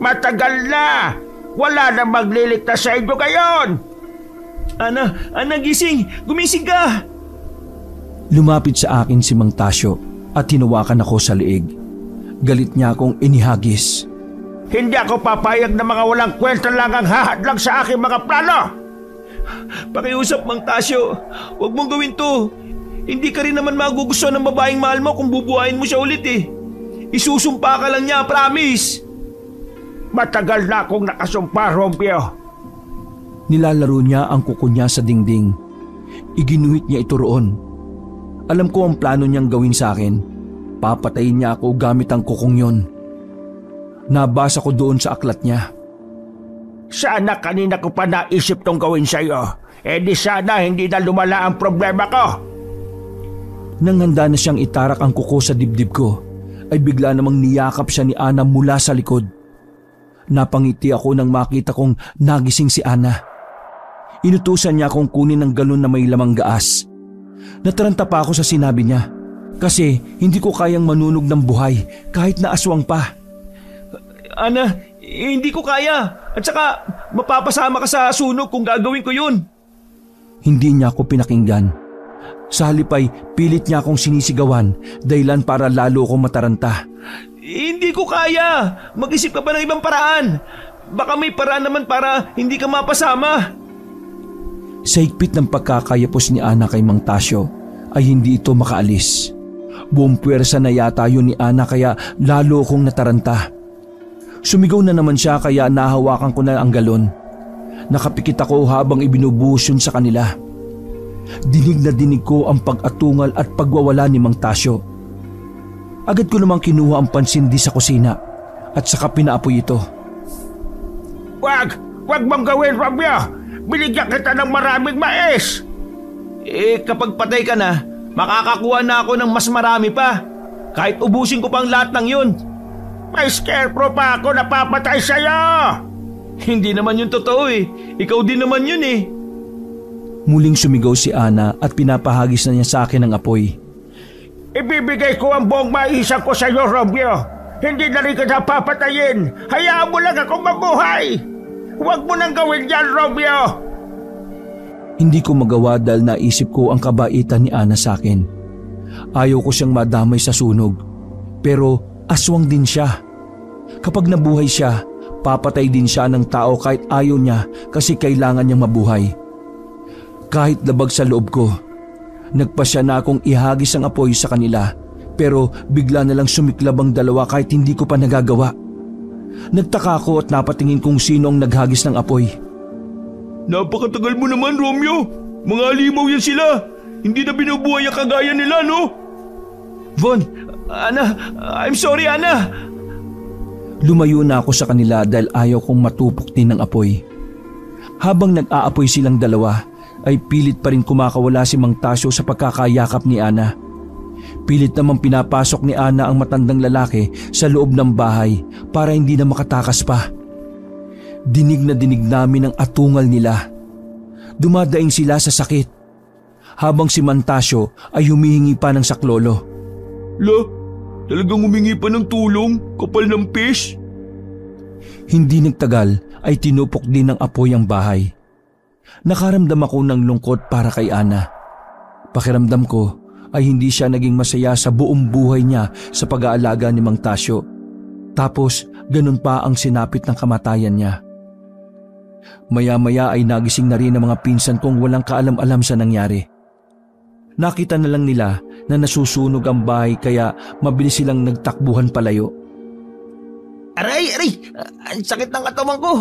Matagal na! Wala na magliligtas sa inyo ngayon! Ana, gising! Gumising ka! Lumapit sa akin si Mang Tasyo at hinawakan ako sa liig. Galit niya akong inihagis. Hindi ako papayag na mga walang kwenta lang ang hahadlang sa aking mga plano! Pakiusap, Mang Tasyo. Huwag mong gawin to. Hindi ka rin naman magugustuhan ng babaeng mahal mo kung bubuhayin mo siya ulit eh. Isusumpa ka lang niya, promise. Matagal na akong nakasumpa, Romeo. Nilalaro niya ang kuko niya sa dingding. Iginuhit niya ito roon. Alam ko ang plano niyang gawin sa akin. Papatayin niya ako gamit ang kukong yon. Nabasa ko doon sa aklat niya. Sana kanina ko pa naisip tong gawin sa'yo. Di sana hindi na lumala ang problema ko. Nang handa na siyang itarak ang kuko sa dibdib ko, ay bigla namang niyakap siya ni Ana mula sa likod. Napangiti ako nang makita kong nagising si Ana. Inutusan niya akong kunin ang galon na may lamang gaas. Nataranta pa ako sa sinabi niya kasi hindi ko kayang manunog ng buhay kahit na aswang pa. Ana, hindi ko kaya. At saka mapapasama ka sa sunog kung gagawin ko yun. Hindi niya ako pinakinggan. Sa halip ay pilit niya akong sinisigawan dahilan para lalo akong mataranta. Hindi ko kaya. Mag-isip ka pa ng ibang paraan. Baka may paraan naman para hindi ka mapasama. Sa higpit ng pagkakayapos ni Ana kay Mang Tasyo ay hindi ito makaalis. Buong puwersa na yata yun ni Ana kaya lalo akong nataranta. Sumigaw na naman siya kaya nahawakan ko na ang galon. Nakapikit ako habang ibinubuhos yun sa kanila. Dinig na dinig ko ang pag-atungal at pagwawala ni Mang Tasyo. Agad ko namang kinuha ang pansindi sa kusina at saka pinaapoy ito. Wag mong gawin, Romeo! Binigyan kita ng maraming mais! Kapag patay ka na, makakakuha na ako ng mas marami pa. Kahit ubusin ko pang lahat ng yun. May scarecrow pa ako na papatay sa'yo! Hindi naman yun totoo eh. Ikaw din naman yun eh. Muling sumigaw si Ana at pinapahagis na niya sa akin ang apoy. Ibibigay ko ang buong maisan ko sa iyo, Romeo. Hindi na rin kita papatayin. Hayaan mo lang akong mabuhay. Huwag mo nang gawin yan, Romeo. Hindi ko magawa dahil naisip ko ang kabaitan ni Ana sa akin. Ayaw ko siyang madamay sa sunog. Pero aswang din siya. Kapag nabuhay siya, papatay din siya ng tao kahit ayaw niya kasi kailangan niyang mabuhay. Kahit labag sa loob ko, nagpasya na akong ihagis ang apoy sa kanila pero bigla na lang sumiklab ang dalawa kahit hindi ko pa nagagawa. Nagtaka ako at napatingin kung sino ang naghagis ng apoy. Napakatagal mo naman, Romeo. Mga alimaw yan sila. Hindi na binubuhay ang kagaya nila, no? Von, Ana, I'm sorry, Ana. Lumayo na ako sa kanila dahil ayaw kong matupok din ng apoy. Habang nag-aapoy silang dalawa, ay pilit pa rin kumakawala si Mang Tasyo sa pagkakayakap ni Ana. Pilit namang pinapasok ni Ana ang matandang lalaki sa loob ng bahay para hindi na makatakas pa. Dinig na dinig namin ang atungal nila. Dumadaing sila sa sakit. Habang si Mang Tasyo ay humihingi pa ng saklolo. Talagang humingi pa ng tulong? Kapal ng fish? Hindi nagtagal ay tinupok din ng apoy ang bahay. Nakaramdam ako ng lungkot para kay Ana. Pakiramdam ko ay hindi siya naging masaya sa buong buhay niya sa pag-aalaga ni Mang Tasyo. Tapos ganun pa ang sinapit ng kamatayan niya. Maya-maya ay nagising na rin ang mga pinsan kong walang kaalam-alam sa nangyari. Nakita na lang nila na nasusunog ang bahay kaya mabilis silang nagtakbuhan palayo. Aray! Ang sakit ng katawan ko!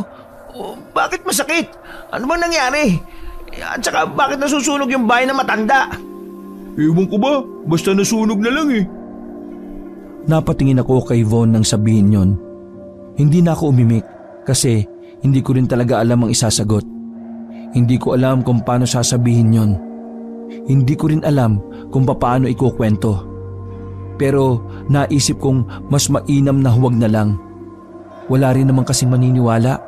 Oh, bakit masakit? Ano bang nangyari? At saka bakit nasusunog yung bahay na matanda? Ewan ko ba, basta nasunog na lang eh. Napatingin ako kay Von nang sabihin yon. Hindi na ako umimik kasi hindi ko rin talaga alam ang isasagot. Hindi ko alam kung paano sasabihin yon. Hindi ko rin alam kung paano ikukwento. Pero naisip kong mas mainam na huwag na lang. Wala rin naman kasing maniniwala.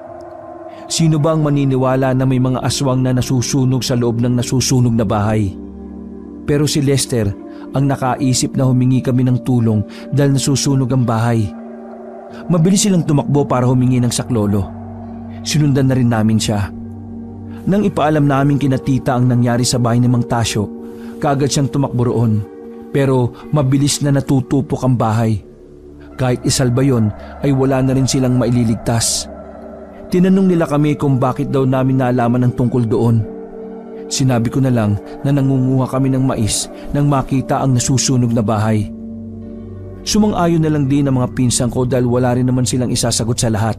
Sino ba ang maniniwala na may mga aswang na nasusunog sa loob ng nasusunog na bahay? Pero si Lester ang nakaisip na humingi kami ng tulong dahil nasusunog ang bahay. Mabilis silang tumakbo para humingi ng saklolo. Sinundan na rin namin siya. Nang ipaalam namin kina tita ang nangyari sa bahay ni Mang Tasyo, kaagad siyang tumakbo roon. Pero mabilis na natutupok ang bahay. Kahit isalba yon ay wala na rin silang maililigtas. Tinanong nila kami kung bakit daw namin naalaman ng tungkol doon. Sinabi ko na lang na nangunguha kami ng mais nang makita ang nasusunog na bahay. Sumang-ayon na lang din ang mga pinsan ko dahil wala rin naman silang isasagot sa lahat.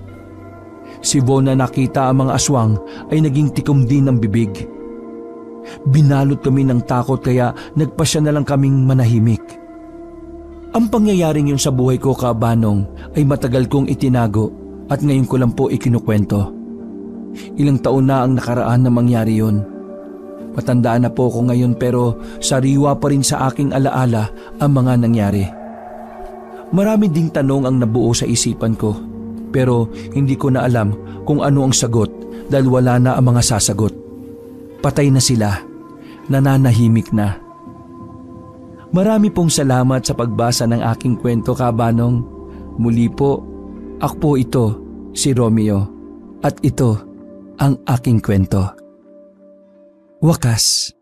Si Von na nakita ang mga aswang ay naging tikom din ng bibig. Binalot kami ng takot kaya nagpasya na lang kaming manahimik. Ang pangyayaring yun sa buhay ko, Kabanong, ay matagal kong itinago at ngayon ko lang po ikinukwento. Ilang taon na ang nakaraan na mangyari yun. Matandaan na po ako ngayon pero sariwa pa rin sa aking alaala ang mga nangyari. Marami ding tanong ang nabuo sa isipan ko pero hindi ko na alam kung ano ang sagot dahil wala na ang mga sasagot. Patay na sila, nananahimik na. Marami pong salamat sa pagbasa ng aking kwento, Kabanong. Muli po, ako po ito, si Romeo, at ito ang aking kwento. Wakas.